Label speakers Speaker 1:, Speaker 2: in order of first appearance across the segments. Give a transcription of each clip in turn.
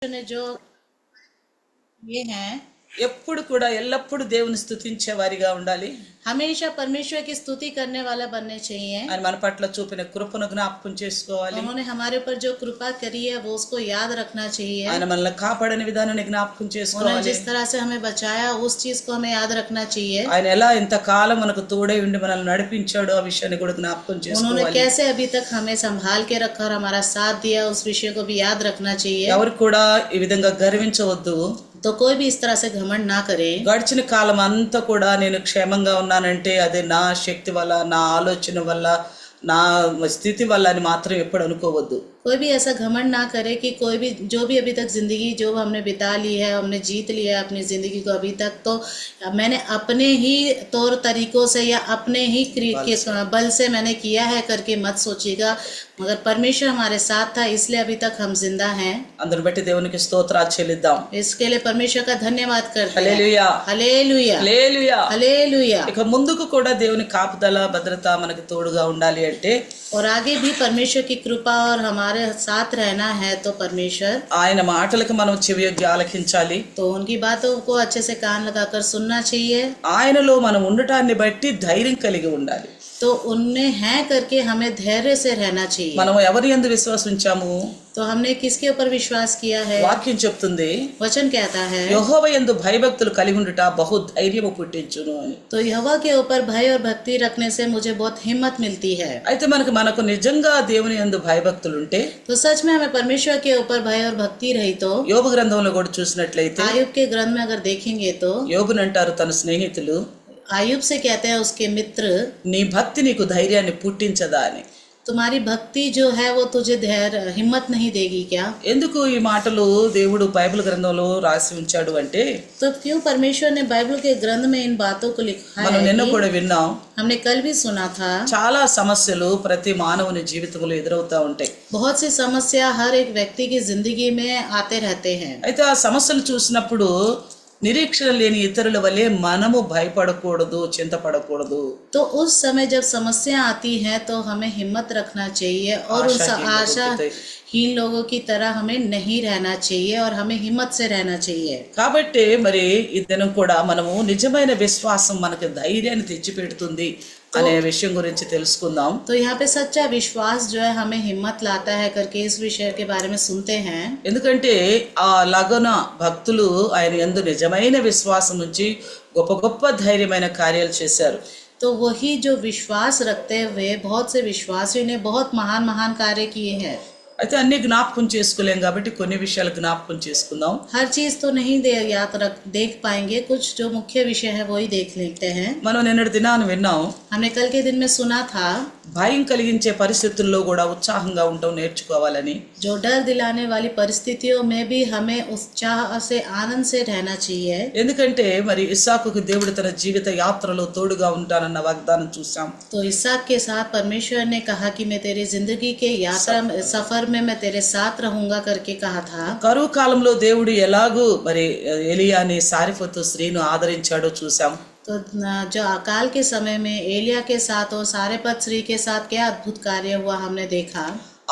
Speaker 1: ने जो ये हैं
Speaker 2: ఎప్పుడు కూడా ఎల్లప్పుడు దేవుని స్తుతించే వారిగా ఉండాలి.
Speaker 1: हमेशा परमेश्वर की स्तुति करने वाला बनने चाहिए।
Speaker 2: ఆయన మన పట్ల చూపిన కృపను జ్ఞాపకం చేసుకోవాలి.
Speaker 1: उन्होंने हमारे ऊपर जो कृपा करी है वो उसको याद रखना चाहिए।
Speaker 2: ఆయన మనల్ని కాపాడని విధానాన్ని జ్ఞాపకం
Speaker 1: उन्होंने
Speaker 2: చేసుకోవాలి.
Speaker 1: जिस तरह से हमें बचाया उस चीज को हमें याद रखना चाहिए।
Speaker 2: ఆయన ఎలా ఇంతకాలం మనకు తోడై ఉండి మనల్ని నడిపించాడో ఆ విషయాన్ని కూడా జ్ఞాపకం
Speaker 1: उन्होंने
Speaker 2: చేసుకోవాలి.
Speaker 1: कैसे अभी तक हमें संभाल के रखा और हमारा साथ दिया उस विषय को भी याद रखना चाहिए।
Speaker 2: ఎవరు కూడా ఈ విధంగా గర్వించవద్దు.
Speaker 1: तो कोई भी इस तरह से घमंड ना करे।
Speaker 2: గడిచిన కాలం అంతా కూడా నేను క్షేమంగా ఉన్నానంటే అది నా శక్తి వల్ల, నా ఆలోచన వల్ల, నా స్థితి వల్ల అని మాత్రం ఎప్పుడు అనుకోవద్దు.
Speaker 1: कोई भी ऐसा घमंड ना करे कि कोई भी जो भी अभी तक जिंदगी जो हमने बिता ली है, हमने जीत लिया है अपनी जिंदगी को अभी तक, तो मैंने अपने ही तौर तरीकों से या अपने ही बल से मैंने किया है करके मत सोचिएगा। मगर परमेश्वर हमारे साथ था इसलिए अभी तक हम जिंदा हैं।
Speaker 2: అందుని బట్టి దేవునికి స్తోత్రాలు చెల్లిద్దాం.
Speaker 1: इसके लिए परमेश्वर का धन्यवाद करते हैं।
Speaker 2: హల్లెలూయా,
Speaker 1: हालेलुया,
Speaker 2: హల్లెలూయా.
Speaker 1: हालेलुया।
Speaker 2: ఇక ముందుకు కూడా దేవుని కాపుదల భద్రత మనకి తోడుగా ఉండాలి అంటే
Speaker 1: और आगे भी परमेश्वर की कृपा और हमारे साथ रहना है तो परमेश्वर
Speaker 2: ఆయన మాటలకు మనం చెవియొగ్గి ఆలకించాలి.
Speaker 1: तो उनकी बातों को अच्छे से कान लगाकर सुनना चाहिए।
Speaker 2: ఆయనలో మనం ఉండటాన్ని బట్టి ధైర్యం కలిగి ఉండాలి.
Speaker 1: तो उनमें है करके हमें धैर्य से रहना चाहिए।
Speaker 2: మనం ఎవరి యందు విశ్వాసం ఉంచాము?
Speaker 1: तो हमने किसके ऊपर विश्वास किया है?
Speaker 2: వాక్యం చెప్తుంది
Speaker 1: वचन कहता है
Speaker 2: యెహోవా యందు భయభక్తులు కలిగి ఉండుట బహు ధైర్యము పుట్టించును అని.
Speaker 1: तो यहोवा के ऊपर भय और भक्ति रखने से मुझे बहुत हिम्मत मिलती है।
Speaker 2: అయితే మనకు నిజంగా దేవుని యందు భయభక్తులు ఉంటే
Speaker 1: तो सच में हमें परमेश्वर के ऊपर भय और भक्ति रही तो
Speaker 2: యోబు గ్రంథంలో కూడా చూసినట్లయితే
Speaker 1: आयुब के ग्रंथ में अगर देखेंगे तो
Speaker 2: యోబుని అంటారు తన స్నేహితులు,
Speaker 1: आयुब से कहते हैं उसके मित्र,
Speaker 2: నీ భక్తి నీకు ధైర్యాన్ని పుట్టించదా అని.
Speaker 1: तुम्हारी भक्ति जो है वो तुझे धैर्य हिम्मत नहीं देगी क्या?
Speaker 2: ఎందుకు ఈ మాటలు దేవుడు బైబిల్ గ్రంథంలో రాసి ఉంచాడు అంటే
Speaker 1: तो क्यों परमेश्वर ने बाइबल के ग्रंथ में इन बातों को लिखा
Speaker 2: మనం
Speaker 1: है
Speaker 2: నిన్న
Speaker 1: कि
Speaker 2: కూడా విన్నాం.
Speaker 1: हमने कल भी सुना था
Speaker 2: చాలా సమస్యలు ప్రతి మానవుని జీవితంలో ఎదురవుతా ఉంటాయి.
Speaker 1: बहुत सी समस्या हर एक व्यक्ति की जिंदगी में आते रहते हैं।
Speaker 2: అయితే ఆ సమస్యలు చూసినప్పుడు నిరీక్షణ లేని ఇతరుల వలె మనము భయపడకూడదు, చింతపడకూడదు.
Speaker 1: तो उस समय जब समस्या आती है तो हमें हिम्मत रखना चाहिए और उस आशाहीन लोगों की तरह हमें नहीं रहना चाहिए और हमें हिम्मत से रहना चाहिए।
Speaker 2: కాబట్టి మరి ఈ దినం కూడా మనము నిజమైన విశ్వాసం మనకు ధైర్యాన్ని తెచ్చిపెడుతుంది అనే విషయం గురించి తెలుసుకుందాం.
Speaker 1: तो यहाँ पे सच्चा विश्वास जो है हमें हिम्मत लाता है करके इस विषय के बारे में सुनते हैं।
Speaker 2: ఎందుకంటే ఆ లగన భక్తులు ఆయన యందు నిజమైన విశ్వాసం నుంచి గొప్ప గొప్ప ధైర్యమైన కార్యాలు చేశారు.
Speaker 1: तो वही जो विश्वास रखते हुए बहुत से विश्वासियों ने बहुत महान महान कार्य किए हैं।
Speaker 2: అయితే అన్ని జ్ఞాపకం చేసుకోలేం కాబట్టి కొన్ని విషయాలు జ్ఞాపకం చేసుకుందాం.
Speaker 1: हर चीज तो नहीं देख पाएंगे, कुछ जो मुख्य विषय है वही देख लेते हैं।
Speaker 2: మనం నిన్నటి దినాన్ని విన్నాం.
Speaker 1: हमने कल के दिन में सुना था
Speaker 2: భయం కలిగించే పరిస్థితుల్లో కూడా ఉత్సాహంగా ఉండటం నేర్చుకోవాలని.
Speaker 1: जो डर दिलाने वाली परिस्थितियों में भी हमें उत्साह से आनंद से रहना चाहिए।
Speaker 2: ఎందుకంటే మరి ఇస్సాకుకు దేవుడు తన జీవిత యాత్రలో తోడుగా ఉంటానన్న వాగ్దానం చూసాం.
Speaker 1: तो इसहाक के साथ परमेश्वर ने कहा कि मैं तेरी जिंदगी के यात्रा सफर में मैं तेरे साथ रहूंगा करके कहा था।
Speaker 2: కరువు కాలంలో దేవుడు ఎలాగూ మరి ఎలియాని సారిఫతు స్త్రీను ఆదరించాడో చూసాం.
Speaker 1: तो जो अकाल के समय में एलिया के साथ और सारेपत स्त्री के साथ क्या अद्भुत कार्य हुआ हमने देखा।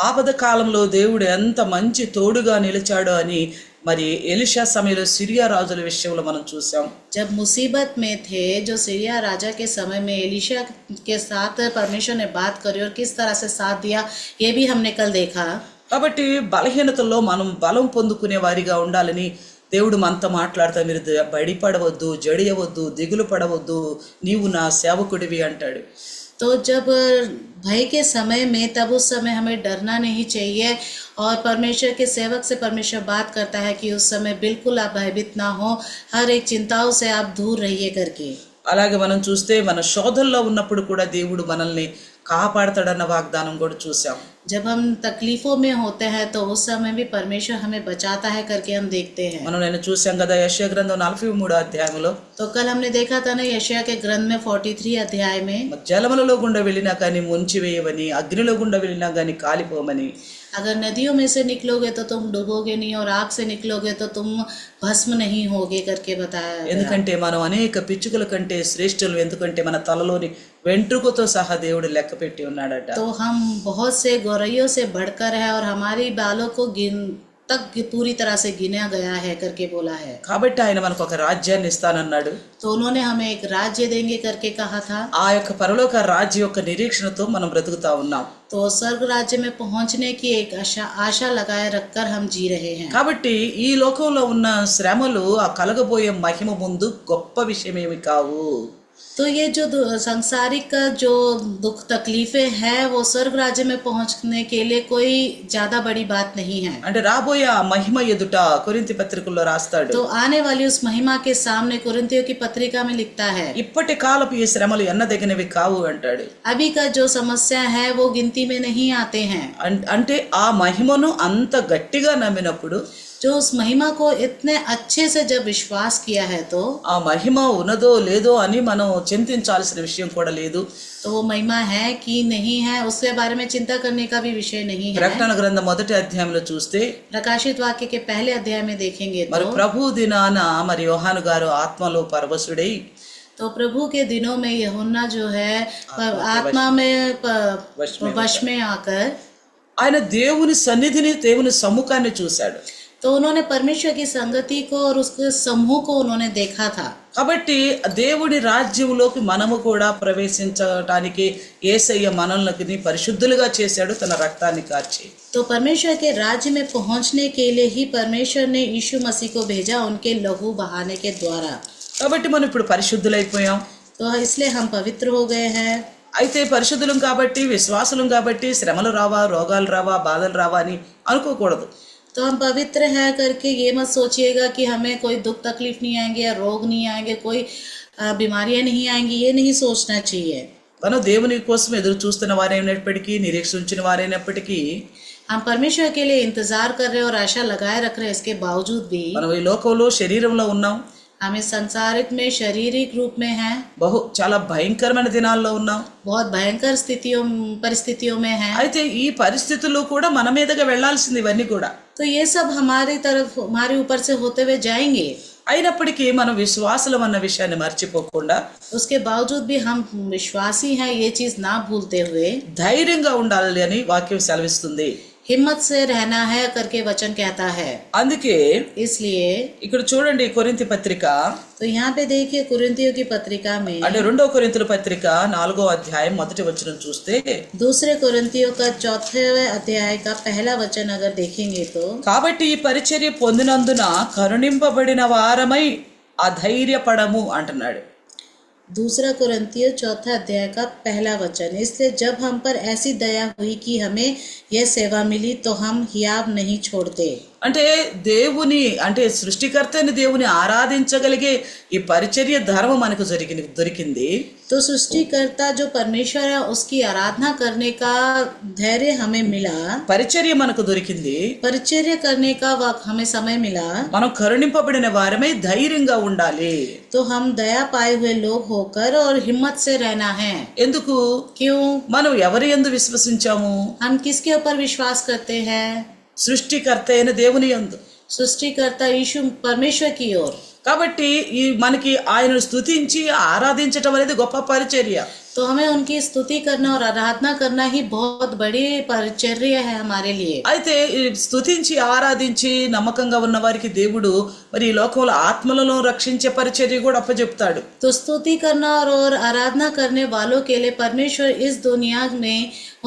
Speaker 2: ఆపద కాలంలో దేవుడు ఎంత మంచి తోడుగా నిలిచాడో అని మరి ఎలీషా సమయంలో సిరియా రాజుల విషయంలో మనం చూసాం.
Speaker 1: जब मुसीबत में थे जो सीरिया राजा के समय में एलीशा के साथ परमेश्वर ने बात करी और किस तरह से साथ दिया ये भी हमने कल देखा।
Speaker 2: కాబట్టి బలహీనతల్లో మనం బలం పొందుకునే వారిగా ఉండాలని దేవుడు మనతో మాట్లాడతా, మీరు భయపడవద్దు, జడియవద్దు, దిగులు పడవద్దు, నీవు నా సేవకుడివి అంటాడు.
Speaker 1: तो जब भय के समय में तब उस समय हमें डरना नहीं चाहिए और परमेश्वर के सेवक से परमेश्वर बात करता है कि उस समय बिल्कुल आप भयभीत ना हो, हर एक चिंताओं से आप दूर रहिए करके।
Speaker 2: అలాగే మనం చూస్తే మన శోధనలో ఉన్నప్పుడు కూడా దేవుడు మనల్ని కాపాడతాడన్న వాగ్దానం కూడా చూసాం.
Speaker 1: जब हम तकलीफों में होते हैं तो उस समय भी परमेश्वर हमें बचाता है करके हम देखते हैं।
Speaker 2: మనం నేను చూసాం కదా యెషయా గ్రంథం 43 అధ్యాయంలో
Speaker 1: तो कल हमने देखा था ना यशायाह के ग्रंथ में 43 अध्याय में
Speaker 2: జలములలో గుండా వెళ్ళినా కానీ ముంచివేయవని, అగ్నిలో గుండా వెళ్ళినా కానీ కాలిపోమని,
Speaker 1: अगर नदियों में से निकलोगे तो तुम डूबोगे नहीं और आग से निकलोगे तो तुम भस्म नहीं होगे करके बताया गया।
Speaker 2: ఎందుకంటే మనం అనేక పిచ్చుకల కంటే శ్రేష్ఠులు, ఎందుకంటే మన తలలోని వెంట్రుకతో సహా దేవుడు లెక్క పెట్టి ఉన్నాడట.
Speaker 1: तो हम बहुत से गौरैयों से बढ़कर है और हमारी बालों को तक पूरी तरह से गिना गया है करके बोला है।
Speaker 2: కాబట్టి ఆయన మనకు ఒక రాజ్యాన్ని ఇస్తానన్నాడు.
Speaker 1: तो उन्होंने हमें एक राज्य देंगे करके कहा था।
Speaker 2: ఆ యొక్క పరలోక రాజ్యం యొక్క నిరీక్షణతో మనం బ్రతుకుతా ఉన్నాం.
Speaker 1: तो स्वर्ग राज्य में पहुंचने की एक आशा लगाए रखकर हम जी रहे हैं।
Speaker 2: కాబట్టి ఈ లోకంలో ఉన్న శ్రమలు ఆ కలగబోయే మహిమ ముందు గొప్ప విషయమేమి కావు.
Speaker 1: तो ये जो सांसारिक का जो दुख तकलीफें हैं वो स्वर्ग राज्य में पहुंचने के लिए कोई ज्यादा बड़ी बात नहीं है।
Speaker 2: అంటే రాబోయే ఆ మహిమ ఎదుట కొరింథీ పత్రికల్లో రాస్తాడు.
Speaker 1: तो आने वाली उस महिमा के सामने कोरिन्थियों की पत्रिका में लिखता है,
Speaker 2: ఇప్పటి కాలపు ఈ శ్రమలు ఎన్నదగినవి కావు అంటాడు.
Speaker 1: अभी का जो समस्या है वो गिनती में नहीं आते हैं।
Speaker 2: అంటే ఆ మహిమను అంత గట్టిగా నమ్మినప్పుడు,
Speaker 1: जो उस महिमा को इतने अच्छे से जब विश्वास किया है तो
Speaker 2: ఆ మహిమ ఉన్నదో లేదో అని మనం చింతించాల్సిన విషయం కూడా లేదు.
Speaker 1: तो वो महिमा है कि नहीं है उसके बारे में चिंता करने का भी विषय नहीं है।
Speaker 2: ప్రకటన గ్రంథం మొదటి అధ్యాయంలో చూస్తే
Speaker 1: प्रकाशित वाक्य के पहले अध्याय में देखेंगे
Speaker 2: మరి
Speaker 1: तो
Speaker 2: ప్రభు దినాన మరి యోహాను గారు ఆత్మలో పరవశుడై
Speaker 1: तो प्रभु के दिनों में यूहन्ना जो है आत्मा में वश में आकर
Speaker 2: ఆయన దేవుని సన్నిధిని దేవుని సమ్ముఖాన్ని చూశాడు.
Speaker 1: तो उन्होंने परमेश्वर की संगति को और उसके समूह को उन्होंने देखा था।
Speaker 2: కాబట్టి దేవుడి రాజ్యంలోకి మనము కూడా ప్రవేశించడానికి యేసయ్య మనల్ని పరిశుద్ధులుగా చేశాడు తన రక్తాన్ని కార్చి.
Speaker 1: तो परमेश्वर के राज्य में पहुंचने के लिए ही परमेश्वर ने यीशु मसीह को भेजा उनके लहू बहाने के द्वारा।
Speaker 2: కాబట్టి మనం ఇప్పుడు పరిశుద్ధులైపోయాం.
Speaker 1: तो इसलिए हम पवित्र हो गए हैं।
Speaker 2: అయితే పరిశుద్ధులం కాబట్టి విశ్వాసులం కాబట్టి శ్రమలు రావా, రోగాలు రావా, బాధలు రావా అని అనుకోకూడదు.
Speaker 1: तो हम पवित्र हैं करके ये मत सोचिएगा कि हमें कोई दुख तकलीफ नहीं आएंगे या रोग नहीं आएंगे, कोई बीमारियां नहीं आएंगी, ये नहीं सोचना चाहिए।
Speaker 2: మనం దేవుని కోసం ఎదురు చూస్తున్న వారైనప్పటికీ, నిరీక్షించిన వారైనప్పటికీ,
Speaker 1: हम परमेश्वर के लिए इंतजार कर रहे और आशा लगाए रख रहे, इसके बावजूद भी
Speaker 2: మనం ఈ లోకంలో శరీరంలో ఉన్నాం.
Speaker 1: हम इस संसारिक में शारीरिक रूप में हैं,
Speaker 2: చాలా భయంకరమైన దినాల్లో ఉన్నాం.
Speaker 1: बहुत भयंकर परिस्थितियों में हैं।
Speaker 2: అయితే ఈ పరిస్థితుల్లో కూడా మన మీదగా వెళ్లాల్సింది ఇవన్నీ కూడా.
Speaker 1: तो ये सब हमारी तरफ हमारे ऊपर से होते हुए जाएंगे।
Speaker 2: అయినప్పటికీ మనం విశ్వాసులం అన్న విషయాన్ని మర్చిపోకుండా,
Speaker 1: उसके बावजूद भी हम विश्वासी हैं ये चीज ना भूलते हुए
Speaker 2: ధైర్యంగా ఉండాలి అని వాక్యం సెలవిస్తుంది.
Speaker 1: हिम्मत से रहना है करके वचन कहता है।
Speaker 2: అందుకే
Speaker 1: इसलिए
Speaker 2: ఇక్కడ చూడండి కొరింథీ పత్రిక,
Speaker 1: तो यहाँ पे देखिए कोरिन्थियों की पत्रिका में
Speaker 2: అంటే 2వ కొరింథీయుల పత్రిక 4వ అధ్యాయం మొదటి వచనం చూస్తే,
Speaker 1: दूसरे कोरिन्थियों का 4वें अध्याय का पहला वचन अगर देखेंगे तो,
Speaker 2: కాబట్టి ఈ పరిచర్య పొందినందున కరుణింపబడిన వారమై అధైర్యపడము అంటున్నాడు.
Speaker 1: दूसरा कोरिन्थियों 4 अध्याय का पहला वचन, इसलिए जब हम पर ऐसी दया हुई कि हमें यह सेवा मिली तो हम हियाव नहीं छोड़ते।
Speaker 2: అంటే దేవుని అంటే సృష్టికర్తని దేవుని ఆరాధించగలిగే ఈ పరిచర్య ధర్మం మనకు దొరికింది.
Speaker 1: तो सृष्टिकर्ता जो परमेश्वर है उसकी आराधना करने का धैर्य हमें मिला,
Speaker 2: పరిచర్య మనకు దొరికింది.
Speaker 1: परिचर्या करने का वक्त हमें समय मिला।
Speaker 2: మనం కరుణింపబడిన వారమై ధైర్యంగా ఉండాలి.
Speaker 1: तो हम दया पाए हुए लोग होकर और हिम्मत से रहना है।
Speaker 2: ఎందుకు?
Speaker 1: क्यों?
Speaker 2: మనం ఎవరి యందు విశ్వసించాము?
Speaker 1: हम किसके ऊपर विश्वास करते हैं?
Speaker 2: సృష్టికర్త అయిన దేవుని యందు.
Speaker 1: सृष्टिकर्ता यीशु परमेश्वर की ओर।
Speaker 2: కాబట్టి ఈ మనకి ఆయనను స్తుతించి ఆరాధించటం అనేది గొప్ప పరిచర్య.
Speaker 1: तो हमें उनकी स्तुति करना और आराधना करना ही बहुत बड़ी परिचर्या है हमारे लिए।
Speaker 2: అయితే ఈ స్తుతించి ఆరాధించి నమ్మకంగా ఉన్న వారికి దేవుడు మరి ఈ లోకంలో ఆత్మలను రక్షించే పరిచర్య కూడా అప్పచెప్తాడు.
Speaker 1: तो स्तुति करना और आराधना करने वालों के लिए परमेश्वर इस दुनिया में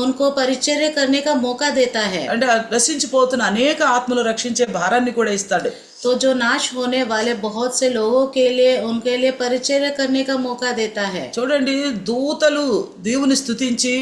Speaker 1: उनको परिचर्या करने का मौका देता है।
Speaker 2: అంటే నశించిపోతున్న అనేక ఆత్మలు రక్షించే భారాన్ని కూడా ఇస్తాడు.
Speaker 1: तो जो नाश होने वाले बहुत से लोगों के लिए उनके लिए परिचर्या करने का मौका देता है।
Speaker 2: చూడండి, దూతలు దేవుని స్తుతించి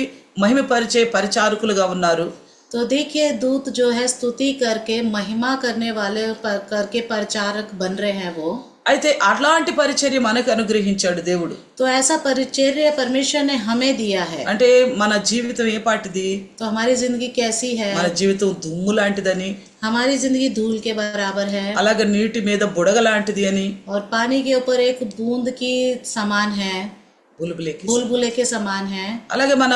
Speaker 2: మహిమపరిచే పరిచారకులుగా ఉన్నారు.
Speaker 1: तो देखिए दूत जो है स्तुति करके महिमा करने वाले करके परिचारक बन रहे हैं वो।
Speaker 2: అయితే అలాంటి పరిచర్య మనకు అనుగ్రహించాడు దేవుడు.
Speaker 1: तो ऐसा परिचर्या परमेश्वर ने हमें दिया है।
Speaker 2: అంటే మన జీవితం ఏ పాటిది?
Speaker 1: तो हमारी जिंदगी कैसी है?
Speaker 2: మన జీవితం దుమ్ము లాంటిదని,
Speaker 1: हमारी जिंदगी धूल के बराबर है,
Speaker 2: అలాగే నీటి మీద బుడగ లాంటిది అని,
Speaker 1: और पानी के ऊपर एक बूंद की समान है, बुलबुले के समान है।
Speaker 2: అలాగే మన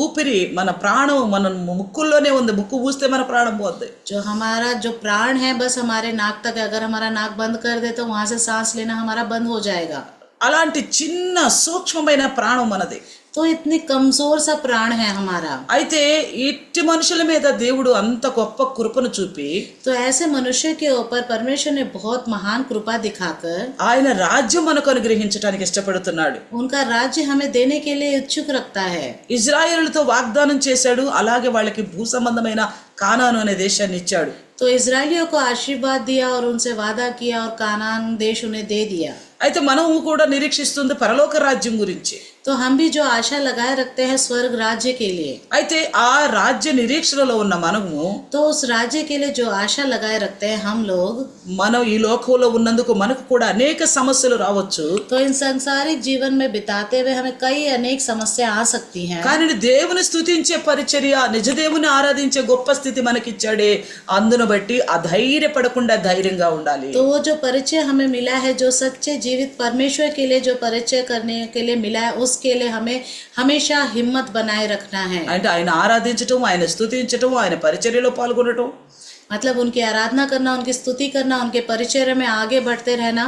Speaker 2: ఊపిరి, మన ప్రాణం మన ముక్కుల్లోనే ఉంది. ముక్కు పూస్తే మన ప్రాణం పోద్ది.
Speaker 1: जो हमारा जो प्राण है बस हमारे नाक तक, अगर हमारा नाक बंद कर दे तो वहां से सांस लेना हमारा बंद हो जाएगा।
Speaker 2: అలాంటి చిన్న సూక్ష్మమైన ప్రాణం మనది.
Speaker 1: तो इतनी कमजोर सा प्राण है हमारा।
Speaker 2: అయితే ఇట్టి మనుషుల మీద దేవుడు అంత గొప్ప కృపను చూపి
Speaker 1: तो ऐसे मनुष्य के ऊपर परमेश्वर ने बहुत महान कृपा दिखाकर
Speaker 2: ఆయన రాజ్యం మనకు అనుగ్రహించడానికి ఇష్టపడుతున్నాడు.
Speaker 1: उनका राज्य हमें देने के लिए इच्छुक रखता है।
Speaker 2: ఇజ్రాయేలుతో వాగ్దానం చేశాడు, అలాగే వాళ్ళకి భూ సంబంధమైన కానాను అనే దేశాన్ని ఇచ్చాడు.
Speaker 1: तो इजरायलियों को आशीर्वाद दिया और उनसे वादा किया और कानान देश उन्हें दे दिया।
Speaker 2: అయితే మనము కూడా నిరీక్షిస్తుంది పరలోక రాజ్యం గురించి.
Speaker 1: तो हम भी जो आशा लगाए रखते हैं स्वर्ग राज्य के लिए,
Speaker 2: అయితే ఆ రాజ్య నిరీక్షణలో ఉన్న మనము
Speaker 1: तो उस राज्य के लिए जो आशा लगाए रखते हैं हम लोग,
Speaker 2: మనం ఈ లోకంలో ఉన్నందుకు మనకు కూడా అనేక సమస్యలు రావచ్చు.
Speaker 1: तो इन सांसारिक जीवन में बिताते हुए हमें कई अनेक समस्या आ सकती हैं।
Speaker 2: కానీ దేవుని స్తుతించే పరిచర్య, నిజ దేవుని ఆరాధించే గొప్ప స్థితి మనకిచ్చాడే, అందును బట్టి అధైర్యపడకుండా ధైర్యంగా ఉండాలి.
Speaker 1: तो वो जो परिचय हमें मिला है, जो सच्चे जीवित परमेश्वर के लिए जो परिचय करने के लिए मिला है, उसके लिए हमें हमेशा हिम्मत बनाए रखना है।
Speaker 2: అంటే ఆయన ఆరాధించటం, ఆయన స్తుతించటం, ఆయన పరిచర్యలో పాల్గొనటం,
Speaker 1: मतलब उनकी आराधना करना, उनकी स्तुति करना, उनके परिचय में आगे बढ़ते रहना।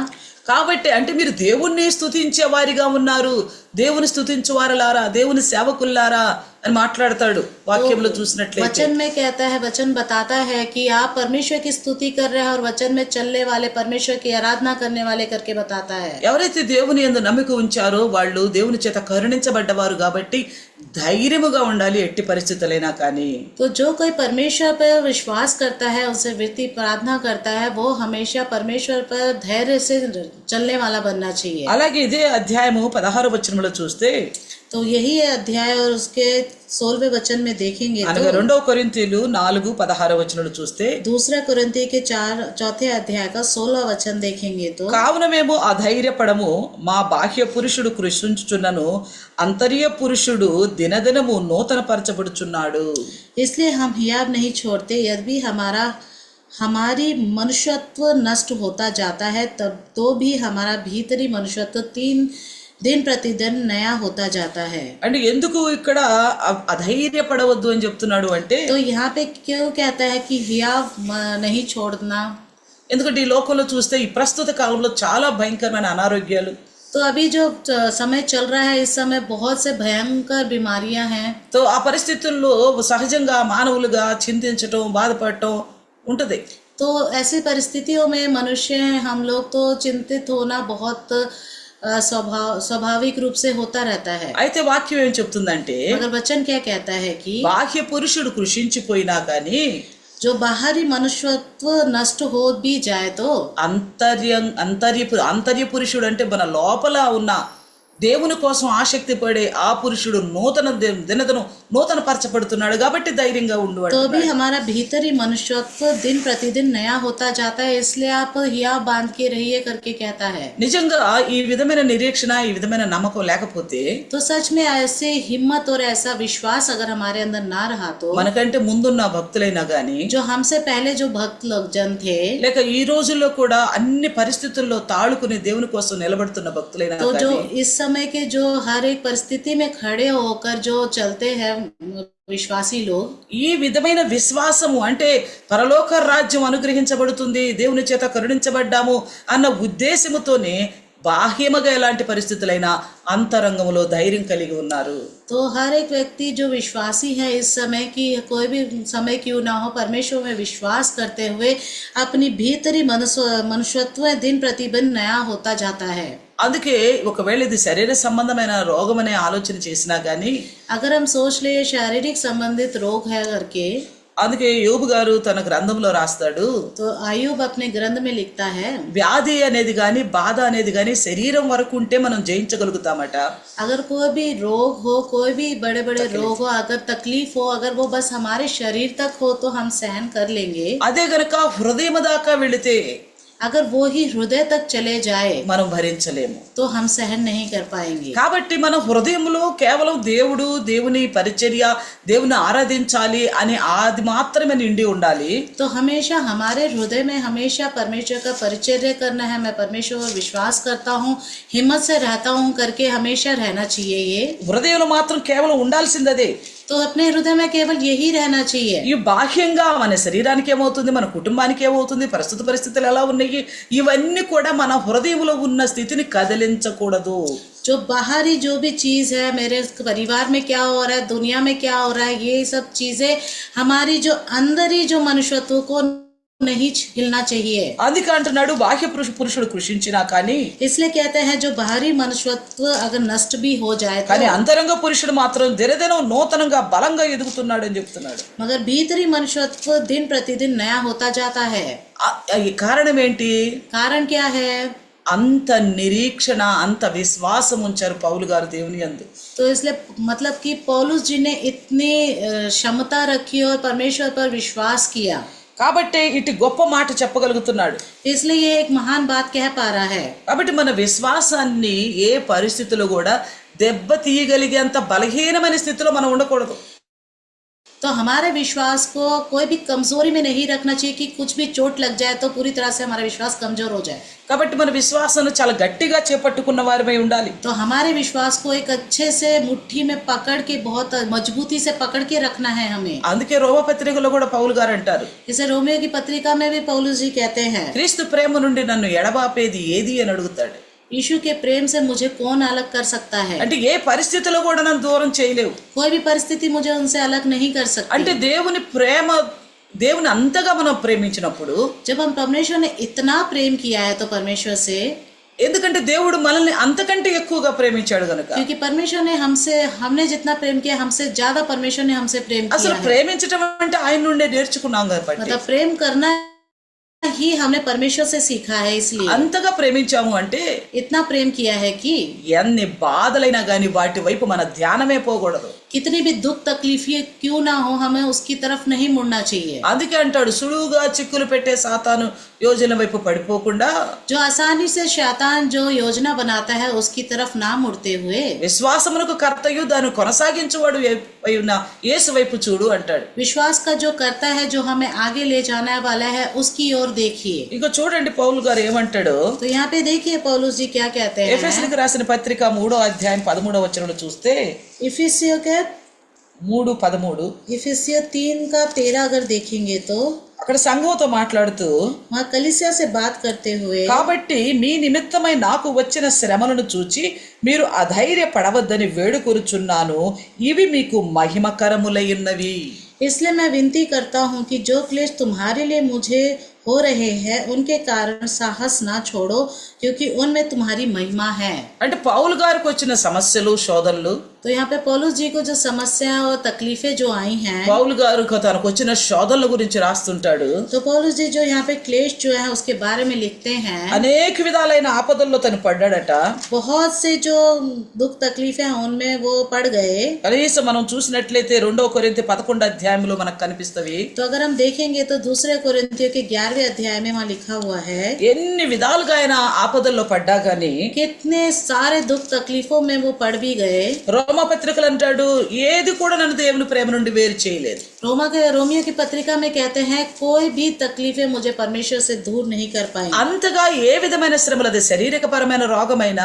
Speaker 2: కాబట్టి అంటే మీరు దేవుణ్ణి స్తుతించే వారిగా ఉన్నారు, దేవుని స్తుతించు వారలారా, దేవుని సేవకుల్లారా అని మాట్లాడతాడు వాక్యంలో చూసినట్లయితే.
Speaker 1: वचन में कहता है, वचन बताता है कि आप परमेश्वर की स्तुति कर रहे हैं और वचन में चलने वाले, परमेश्वर की आराधना करने वाले करके बताता है।
Speaker 2: ఎవరైతే దేవుని యందు నమ్మిక ఉంచారో వాళ్ళు దేవుని చేత కరుణించబడ్డవారు కాబట్టి ధైర్యముగా ఉండాలి ఎట్టి పరిస్థితులైనా. కానీ
Speaker 1: तो जो कोई परमेश्वर पर विश्वास करता है, उनसे वृत्ति प्रार्थना करता है, वो हमेशा परमेश्वर पर धैर्य से चलने वाला बनना चाहिए।
Speaker 2: అలాగే ఇదే అధ్యాయము 16వ వచనంలో చూస్తే,
Speaker 1: तो यही है अध्याय और उसके 16वें वचन में देखेंगे
Speaker 2: అనగా
Speaker 1: तो
Speaker 2: 2 కొరింథీయులు 4:16 వచనాలు చూస్తే,
Speaker 1: दूसरा कुरिन्ती के 4 अध्याय का 16 वचन देखेंगे तो,
Speaker 2: కావున మేము అధైర్యపడము, మా బాహ్య పురుషుడు కృషించుచున్నను అంతర్య పురుషుడు దినదినము నూతన పరచబడుచున్నాడు.
Speaker 1: इसलिए हम हियाव नहीं छोड़ते, यदि हमारी मनुष्यत्व नष्ट होता जाता है, तब तो भी हमारा भीतरी मनुष्यत्व दिन प्रतिदिन नया होता जाता है।
Speaker 2: అంటే ఎందుకు ఇక్కడ అధైర్యపడవద్దు అని చెప్తున్నాడు అంటే,
Speaker 1: तो यहाँ पे क्यों कहता है कि हियाव नहीं छोड़ना?
Speaker 2: ఎందుకంటే ఈ లోకంలో చూస్తే ఈ ప్రస్తుత కాలంలో చాలా భయంకరమైన అనారోగ్యాలు,
Speaker 1: तो अभी जो समय चल रहा है, इस समय बहुत से भयंकर बीमारियां हैं।
Speaker 2: తో ఆ పరిస్థితుల్లో సహజంగా మానవులుగా చింతించటం, బాధపడటం ఉంటది.
Speaker 1: तो ऐसी परिस्थितियों में मनुष्य हैं हम लोग, तो चिंतित होना बहुत स्वाभाविक रूप से होता रहता है।
Speaker 2: అయితే వాక్యం ఏం చెప్తుందంటే,
Speaker 1: मगर वचन क्या कहता है कि
Speaker 2: బాహ్య పురుషుడు కృషించిపోయినా కానీ
Speaker 1: जो बाहरी मनुष्यत्व नष्ट हो भी जाए तो
Speaker 2: అంతర్య పురుషుడు అంటే మన లోపల ఉన్న దేవుని కోసం ఆసక్తి పడే ఆ పురుషుడు దినదినం నూతన పరచబడుతున్నాడు కాబట్టి ధైర్యంగా ఉండు.
Speaker 1: तो भी हमारा भीतरी मनुष्यत्व दिन प्रतिदिन नया होता जाता है, इसलिए आप हियाव बांध के रहिए करके कहता है।
Speaker 2: నిజంగా ఈ విధమైన నిరీక్షణ, ఈ విధమైన నమ్మకం లేకపోతే,
Speaker 1: तो सच में ऐसे हिम्मत और ऐसा विश्वास अगर हमारे अंदर ना रहा तो,
Speaker 2: మనకంటే ముందున్న భక్తులైనా గాని,
Speaker 1: जो हमसे पहले जो भक्त लोग जन थे,
Speaker 2: లేక ఈ రోజుల్లో కూడా అన్ని పరిస్థితుల్లో తాళుకుని దేవుని కోసం నిలబడుతున్న భక్తులైనా
Speaker 1: तो जो
Speaker 2: కానీ,
Speaker 1: इस समय के जो हर एक परिस्थिति में खड़े होकर जो चलते हैं విశ్వాసీ లోగ్,
Speaker 2: ఈ విధమైన విశ్వాసము అంటే పరలోక రాజ్యం అనుగ్రహించబడుతుంది, దేవుని చేత కరుణించబడ్డాము అన్న ఉద్దేశముతోనే బాహ్యముగా ఎలాంటి పరిస్థితులైనా అంతరంగంలో ధైర్యం కలిగి ఉన్నారు.
Speaker 1: तो हर एक व्यक्ति जो विश्वासी है इस समय की कोई भी समय क्यों ना हो, परमेश्वर में विश्वास करते हुए अपनी भीतरी मनुष्यत्व दिन प्रतिदिन नया होता जाता है।
Speaker 2: అందుకే ఒకవేళ ఇది శరీర సంబంధమైన రోగం అనే ఆలోచన చేసినా గానీ,
Speaker 1: अगर हम सोच ले शारीरिक संबंधित रोग है करके,
Speaker 2: అందుకే యోబు గారు తన గ్రంథంలో రాస్తాడు,
Speaker 1: तो आयुब अपने ग्रंथ में लिखता है,
Speaker 2: వ్యాధి అనేది గాని, బాధ అనేది గాని శరీరం వరకు ఉంటే మనం జయించగలుగుతామట.
Speaker 1: अगर कोई भी रोग हो, कोई भी बड़े बड़े रोग हो, अगर तकलीफ हो, अगर वो बस हमारे शरीर तक हो तो हम सहन कर लेंगे।
Speaker 2: అదే గనక హృదయం దాకా వెళితే,
Speaker 1: अगर वो ही हृदय तक चले जाए
Speaker 2: మనం భరించలేము.
Speaker 1: तो हम सहन नहीं कर पाएंगे।
Speaker 2: కాబట్టి మన హృదయంలో కేవలం దేవుడు, దేవుని పరిచర్య, దేవుని ఆరాధించాలి అనే అది మాత్రమే నిండి ఉండాలి.
Speaker 1: तो हमेशा हमारे हृदय में हमेशा परमेश्वर का परिचर्या करना है, मैं परमेश्वर पर विश्वास करता हूँ, हिम्मत से रहता हूँ करके हमेशा रहना चाहिए। ये
Speaker 2: హృదయంలో మాత్రం కేవలం ఉండాల్సిందదే.
Speaker 1: तो अपने हृदय में केवल यही रहना चाहिए।
Speaker 2: ఈ బాహ్యంగా మన శరీరానికి ఏమవుతుంది, మన కుటుంబానికి ఏమవుతుంది, ప్రస్తుత పరిస్థితులు ఎలా ఉన్నాయి, ఇవన్నీ కూడా మన హృదయంలో ఉన్న స్థితిని కదిలించకూడదు.
Speaker 1: जो बाहरी जो भी चीज़ है, मेरे परिवार में क्या हो रहा है, दुनिया में क्या हो रहा है, ये सब चीज़ें हमारी जो अंदरी जो मनुष्यत्व को नहीं हिलना चाहिए।
Speaker 2: అందుకే అంటున్నాడు బాహ్య పురుషుడు కృషించినా కానీ,
Speaker 1: इसलिए कहते हैं जो बाहरी मनुष्यत्व अगर नष्ट भी हो जाए
Speaker 2: కానీ అంతరంగ పురుషుడు మాత్రం దినదినం నూతనంగా బలంగా ఎదుగుతున్నాడు అని చెప్తున్నాడు.
Speaker 1: मगर भीतरी मनुष्यत्व दिन प्रतिदिन नया होता जाता है।
Speaker 2: ఈ కారణం ఏంటి?
Speaker 1: कारण क्या है?
Speaker 2: అంత నిరీక్షణ, అంత విశ్వాసం ఉంచారు పౌలు గారు దేవుని యందు.
Speaker 1: तो इसलिए मतलब कि पौलुस जी ने इतनी क्षमता रखी और परमेश्वर पर विश्वास किया,
Speaker 2: కాబట్టి ఇటు గొప్ప మాట చెప్పగలుగుతున్నాడు.
Speaker 1: इसलिए ये एक महान बात कह पा रहा है।
Speaker 2: కాబట్టి మన విశ్వాసాన్ని ఏ పరిస్థితిలో కూడా దెబ్బ తీయగలిగేంత బలహీనమైన స్థితిలో మనం ఉండకూడదు.
Speaker 1: तो हमारे विश्वास को कोई भी कमजोरी में नहीं रखना चाहिए कि कुछ भी चोट लग जाए तो पूरी तरह से हमारा विश्वास कमजोर हो जाए।
Speaker 2: కాబట్టి మన విశ్వాసాన్ని చాలా గట్టిగా చేపట్టుకున్న వారిమై ఉండాలి.
Speaker 1: तो हमारे विश्वास को एक अच्छे से मुट्ठी में पकड़ के बहुत मजबूती से पकड़ के रखना है हमें।
Speaker 2: అందుకే రోమా పత్రికలో కూడా పౌలు గారు అంటారు,
Speaker 1: इसे रोमियो की पत्रिका में भी पौलुस जी कहते हैं,
Speaker 2: క్రీస్తు ప్రేమ నుండి నన్ను ఎడబాపేది ఏది అని అడుగుతాడు.
Speaker 1: यीशु के प्रेम से मुझे कौन अलग कर सकता है?
Speaker 2: అంటే ఏ పరిస్థితిలో కూడా నన్ను దూరం చేయలేవు.
Speaker 1: कोई भी परिस्थिति मुझे उनसे अलग नहीं कर सकती।
Speaker 2: అంటే దేవుని అంతగా మనం ప్రేమించినప్పుడు,
Speaker 1: जब हम परमेश्वर ने इतना प्रेम किया है तो परमेश्वर से,
Speaker 2: ఎందుకంటే దేవుడు మనల్ని అంతకంటే ఎక్కువగా ప్రేమించాడు గనుక,
Speaker 1: क्योंकि परमेश्वर ने हमने जितना प्रेम किया, हमसे ज्यादा परमेश्वर ने हमसे प्रेम
Speaker 2: అసలు
Speaker 1: किया है।
Speaker 2: ప్రేమించడం అంటే ఆయన నుండే నేర్చుకున్నాం కాబట్టి,
Speaker 1: मतलब प्रेम करना ही हमने परमेश्वर से सीखा है। इसलिए
Speaker 2: అంతగా ప్రేమించాము అంటే
Speaker 1: इतना प्रेम किया है कि
Speaker 2: ఎన్ని బాధలైనా గాని వాటి వైపు మన ధ్యానమే పోకూడదు.
Speaker 1: कितनी भी दुख तकलीफें क्यों ना हो, हमें उसकी तरफ नहीं मुड़ना चाहिए।
Speaker 2: అందుకే అంటాడు, సులువుగా చిక్కులు పెట్టే సాతాను యోజన వైపు పడిపోకుండా,
Speaker 1: जो आसानी से शैतान जो योजना बनाता है उसकी तरफ ना मुड़ते हुए,
Speaker 2: విశ్వాసమునకు కర్తయు దాన్ని కొనసాగించువాడు అయిన యేసు వైపు చూడు అంటాడు.
Speaker 1: विश्वास का जो करता है, जो हमें आगे ले जाने वाला है, उसकी ओर देखिए।
Speaker 2: ఇక చూడండి పౌలు గారు ఏమంటాడు.
Speaker 1: तो यहाँ पे देखिए पौलुस जी क्या कहते हैं।
Speaker 2: ఎఫెసీయులకు రాసిన పత్రిక 3వ అధ్యాయం 13వ వచనంలో చూస్తే,
Speaker 1: इफिसियों के
Speaker 2: 3:13
Speaker 1: इफिसियों 3:13 अगर देखेंगे तो
Speaker 2: అక్కడ సంఘంతో మాట్లాడుతూ,
Speaker 1: वहाँ कलीसिया से बात करते हुए,
Speaker 2: కాబట్టి మీ నిమిత్తమై నాకు వచ్చిన శ్రమలను చూచి మీరు అధైర్యపడవద్దని వేడుకొనుచున్నాను, ఇవి మీకు మహిమకరములైనవి.
Speaker 1: इसलिए मैं विनती करता हूँ कि जो क्लेश तुम्हारे लिए मुझे हो रहे हैं उनके कारण साहस ना छोड़ो, क्योंकि उनमें तुम्हारी महिमा है।
Speaker 2: అంటే పౌలు గారికి వచ్చిన సమస్యలు, శోధనలు,
Speaker 1: तो यहाँ पे पौलुस जी को जो समस्याएं और तकलीफें जो आई हैं,
Speaker 2: పౌలు గారు తనకు వచ్చిన శోధనల గురించి రాస్తుంటాడు.
Speaker 1: तो पौलुस जी जो यहाँ पे क्लेश जो है उसके बारे में लिखते हैं।
Speaker 2: అనేక విధాలైన ఆపదల్లో తను పడ్డాడట.
Speaker 1: बहुत से जो दुख तकलीफें हैं उनमें वो पड़ गए।
Speaker 2: కనీసం మనం చూసినట్లయితే 2 కొరింథీ 11వ అధ్యాయంలో మనకు కనిపిస్తవి.
Speaker 1: तो अगर हम देखेंगे तो दूसरे कोरिन्थियों के 11वें अध्याय में वहाँ लिखा हुआ है,
Speaker 2: ఎన్ని విధాలుగా ఆయన ఆపదల్లో పడ్డా గాని,
Speaker 1: कितने सारे दुख तकलीफों में वो पड़ भी गए।
Speaker 2: రోమా పత్రికలు అంటాడు, ఏది కూడా నన్ను దేవుని ప్రేమ నుండి వేరు చేయలేదు.
Speaker 1: रोमियो की पत्रिका में कहते हैं कोई भी तकलीफें मुझे परमेश्वर से दूर नहीं कर पाई।
Speaker 2: అంతగా ఏ విధమైన శ్రమలు, అది శారీరకపరమైన రోగమైన,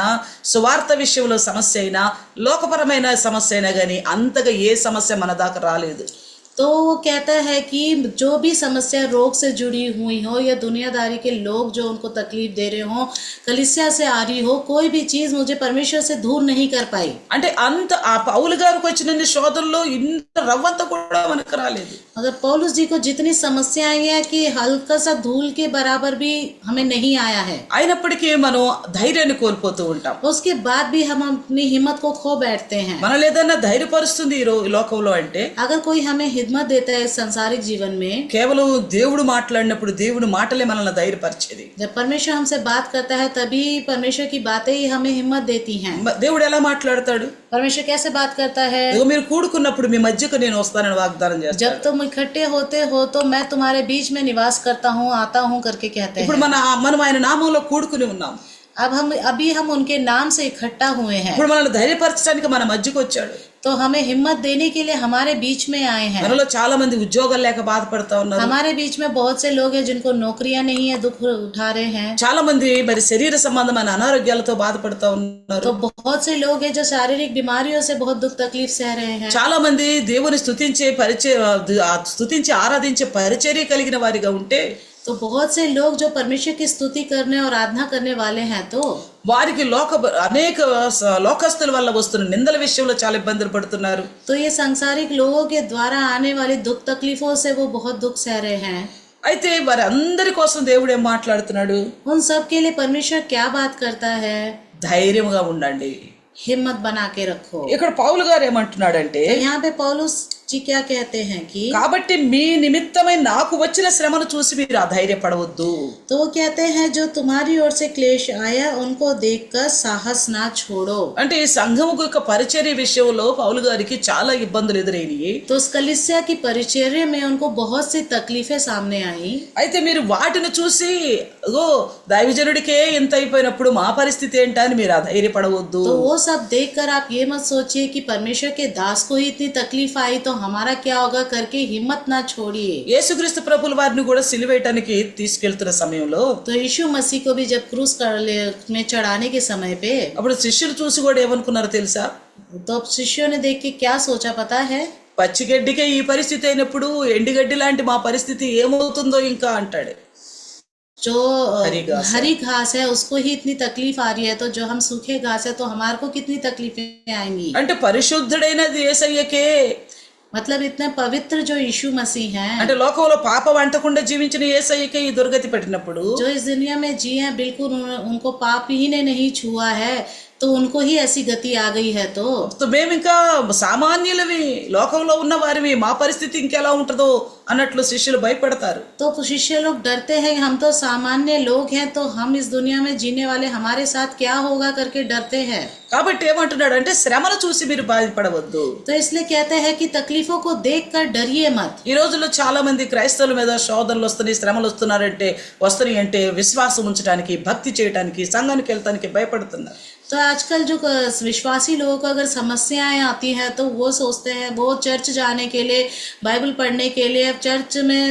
Speaker 2: సువార్త విషయంలో సమస్య అయినా, లోకపరమైన సమస్య అయినా గానీ అంతగా ఏ సమస్య మన దాకా రాలేదు.
Speaker 1: तो वो कहता है कि जो भी समस्या रोग से जुड़ी हुई हो या दुनियादारी के लोग जो उनको तकलीफ दे रहे हो, कलीसिया से आ रही हो, कोई भी चीज मुझे परमेश्वर से दूर नहीं कर पाई।
Speaker 2: అంటే అంత ఆ పౌలు గారికి వచ్చిన శోధనలో ఇంత రవ్వంత కూడా మనకు రాలేదు.
Speaker 1: अगर पौलुस जी को जितनी समस्या आई है कि हल्का सा धूल के बराबर भी हमें नहीं आया है,
Speaker 2: అయినప్పటికీ మనం ధైర్యాన్ని కోల్పోతూ ఉంటాం.
Speaker 1: उसके बाद भी हम अपनी हिम्मत को खो बैठते हैं।
Speaker 2: మనల్ని ఏదైనా ధైర్యపరుస్తుంది ఈ లోకంలో అంటే,
Speaker 1: अगर कोई हमें हिम्मत देता है संसारिक जीवन में,
Speaker 2: కేవలం దేవుడు మాట్లాడినప్పుడు దేవుని మాటలే మనల్ని ధైర్యపరిచేది.
Speaker 1: जब परमेश्वर हमसे बात करता है तभी परमेश्वर की बातें ही हमें हिम्मत देती हैं।
Speaker 2: దేవుడు ఎలా మాట్లాడతాడు?
Speaker 1: परमेश्वर कैसे बात करता है?
Speaker 2: మీరు కూడుకున్నప్పుడు మీ మధ్యకు నేను వస్తానని వాగ్దానం చేస్తాడు.
Speaker 1: जब तुम इकट्ठे होते हो तो मैं तुम्हारे बीच में निवास करता हूँ, आता हूँ करके कहते हैं।
Speaker 2: ఇప్పుడు మనం ఆయన నామంలో కూడుకుని ఉన్నాం.
Speaker 1: अभी हम उनके नाम से इकट्ठा हुए हैं,
Speaker 2: ఇప్పుడు మనల్ని ధైర్యపరచడానికి మన మధ్యకు వచ్చాడు.
Speaker 1: तो हमें हिम्मत देने के लिए हमारे बीच में आए हैं।
Speaker 2: మనలో చాలా మంది ఉద్యోగాలు లేక బాధపడతా ఉన్నారు.
Speaker 1: हमारे बीच में बहुत से लोग हैं जिनको नौकरियां नहीं है, दुख उठा रहे हैं।
Speaker 2: చాలా మంది మరి శరీర సంబంధమైన అనారోగ్యాలతో బాధపడతా ఉన్నారు.
Speaker 1: तो बहुत से लोग हैं जो शारीरिक बीमारियों से बहुत दुख तकलीफ सह रहे हैं।
Speaker 2: చాలా మంది దేవుని స్తుతించే ఆరాధించే పరిచర్య కలిగిన వారిగా ఉంటే,
Speaker 1: तो बहुत से लोग जो परमेश्वर की स्तुति करने और आराधना करने वाले हैं, तो
Speaker 2: వారికి అనేక లోకస్తుల వల్ల వస్తున్న నిందల విషయంలో చాలా ఇబ్బందులు పడుతున్నారు.
Speaker 1: तो ये सांसारिक लोगों के द्वारा आने वाली दुख तकलीफों से वो बहुत दुख सह रहे हैं.
Speaker 2: అయితే వారి అందరి కోసం దేవుడు ఏం మాట్లాడుతున్నాడు?
Speaker 1: उन सब के लिए परमेश्वर क्या बात करता है?
Speaker 2: ధైర్యంగా ఉండండి.
Speaker 1: हिम्मत बना के रखो.
Speaker 2: ఇక్కడ పౌలు గారు ఏమంటున్నాడంటే,
Speaker 1: तो यहाँ पे पौलुस जी क्या कहते हैं कि
Speaker 2: కాబట్టి మీ నిమిత్తమై నాకు వచ్చిన శ్రమను చూసి మీరు అధైర్యపడవద్దు.
Speaker 1: तो वो कहते हैं जो तुम्हारी ओर से क्लेश आया उनको देखकर साहस ना छोड़ो.
Speaker 2: అంటే ఈ సంఘము యొక్క పరిచర్య విషయంలో పౌలు గారికి చాలా ఇబ్బందులు ఎదురైనవి.
Speaker 1: तो उस कलीसिया की परिचर्या में उनको बहुत सी तकलीफें सामने आई.
Speaker 2: అయితే మీరు వాటిని చూసి దైవజనుడికే ఇంత అయిపోయినప్పుడు మా పరిస్థితి ఏంటా అని మీరు అధైర్యపడవద్దు.
Speaker 1: तो वो सब देखकर आप ये मत सोचिए कि परमेश्वर के दास को ही इतनी तकलीफ आई तो हमारा क्या होगा करके हिम्मत ना छोड़िए.
Speaker 2: యేసుక్రీస్తు ప్రభుల వారిని కూడా సిలువేయటానికి తీసుకెళ్తున్న సమయంలో
Speaker 1: तो यीशु मसीह को भी जब क्रूस में चढ़ाने के समय पे
Speaker 2: అప్పుడు శిష్యులు చూసి కూడా ఏమనుకున్నారో తెలుసా?
Speaker 1: तो अब शिष्यों ने देख के क्या सोचा पता है?
Speaker 2: పచ్చిగడ్డికే ఈ పరిస్థితి అయినప్పుడు ఎండిగడ్డి లాంటి మా పరిస్థితి ఏమవుతుందో ఇంకా అంటాడు.
Speaker 1: जो हरी घास है उसको ही इतनी तकलीफ आ रही है, तो जो हम सूखे घास है तो हमारे को कितनी तकलीफें आएंगी.
Speaker 2: అంటే పరిశుద్ధుడైనది యేసయ్యకే,
Speaker 1: मतलब इतना पवित्र जो यीशु मसीह हैं,
Speaker 2: అంటే లోకంలో పాపం అంటకుండా జీవించిన యేసయ్యకే ఈ దుర్గతి పట్టినప్పుడు,
Speaker 1: जो इस दुनिया में जी हैं बिल्कुल उनको पाप ही ने नहीं छुआ है, तो उनको ही ऐसी गति आ गई है. तो
Speaker 2: మేము ఇంకా సామాన్యులవి, లోకంలో ఉన్న వారివి, మా పరిస్థితి ఇంకెలా ఉంటుందో అన్నట్లు శిష్యులు భయపడతారు.
Speaker 1: तो शिष्य लोग डरते हैं हम तो सामान्य लोग हैं, तो हम इस दुनिया में जीने वाले हमारे साथ क्या होगा करके डरते हैं.
Speaker 2: కాబట్టి ఏమంటున్నాడు అంటే శ్రమను చూసి మీరు బాధపడవద్దు.
Speaker 1: तो इसलिए कहते हैं कि तकलीफों को देखकर डरिए मत.
Speaker 2: ఈ రోజుల్లో చాలా మంది క్రైస్తవుల మీద శోధనలు వస్తున్నాయి, శ్రమలు వస్తున్నాయి అంటే విశ్వాసం ఉంచడానికి, భక్తి చేయడానికి, సంఘానికి వెళ్ళటానికి భయపడుతున్నారు.
Speaker 1: तो आजकल जो विश्वासी लोगों को अगर समस्याएं आती हैं तो वो सोचते हैं, वो चर्च जाने के लिए, बाइबल पढ़ने के लिए, चर्च में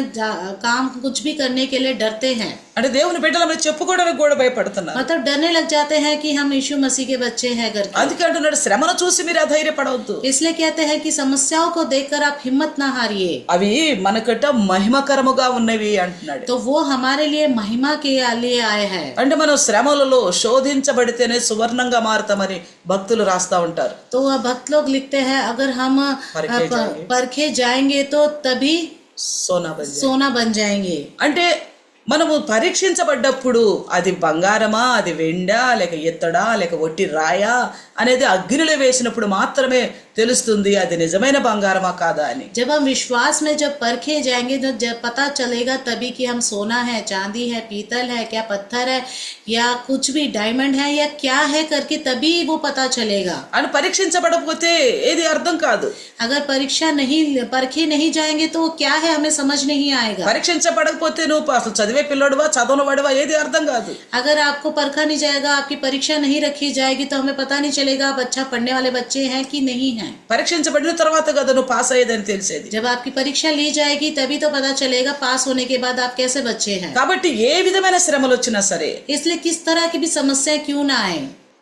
Speaker 1: काम कुछ भी करने के लिए डरते हैं.
Speaker 2: అంటే దేవుని బిడ్డలని చెప్పుకోవడానికి కూడా భయపడుతున్నారు.
Speaker 1: मतलब डरने लग जाते हैं कि हम यीशु मसीह के बच्चे हैं करके.
Speaker 2: అందుకే అంటున్నాడు శ్రమను చూసి మీరు అధైర్యపడవద్దు.
Speaker 1: इसलिए कहते हैं कि समस्याओं को देखकर आप हिम्मत ना हारिए.
Speaker 2: అవి మనకట మహిమకరముగా ఉన్నవి అంటున్నాడు.
Speaker 1: तो वो हमारे लिए महिमा के लिए आए हैं.
Speaker 2: అంటే మనం శ్రమలలో శోధించబడితేనే సువర్ణంగా మారుతామని భక్తులు రాస్తా ఉంటారు.
Speaker 1: तो वह भक्त लोग लिखते हैं अगर हम परखे जाएंगे तो तभी सोना बन जाएंगे.
Speaker 2: అంటే మనము పరీక్షించబడ్డప్పుడు అది బంగారమా, అది వెండా, లేక ఎత్తడా, లేక ఒట్టి రాయా అనేది అగ్నిలో వేసినప్పుడు మాత్రమే తెలుస్తుంది అది నిజమైన బంగారమా కాదా అని.
Speaker 1: जब हम विश्वास में जब परखे जाएंगे तो जब पता चलेगा तभी कि हम सोना है, चांदी है, पीतल है, क्या पत्थर है, या कुछ भी डायमंड है या क्या है करके तभी वो पता चलेगा.
Speaker 2: అని పరీక్షించబడకపోతే ఏది అర్థం కాదు.
Speaker 1: अगर परखे नहीं जाएंगे तो क्या है हमें समझ नहीं आएगा.
Speaker 2: పరీక్షించబడకపోతే నువ్వు అసలు చదివే పిల్లడువా, చదవని వాడివా, ఏది అర్థం కాదు.
Speaker 1: अगर आपको परखा नहीं जाएगा, आपकी परीक्षा नहीं रखी जाएगी तो हमें पता नहीं चलेगा आप अच्छा पढ़ने वाले बच्चे हैं कि नहीं हैं.
Speaker 2: పరీక్షించబడిన తర్వాత కదా నువ్వు పాస్ అయ్యేదని తెలిసేది.
Speaker 1: जब आपकी परीक्षा ली जाएगी तभी तो पता चलेगा पास होने के बाद आप कैसे बच्चे हैं.
Speaker 2: కాబట్టి ఏ విధమైన శ్రమలు వచ్చినా సరే,
Speaker 1: इसलिए किस तरह की भी समस्या क्यों ना आए,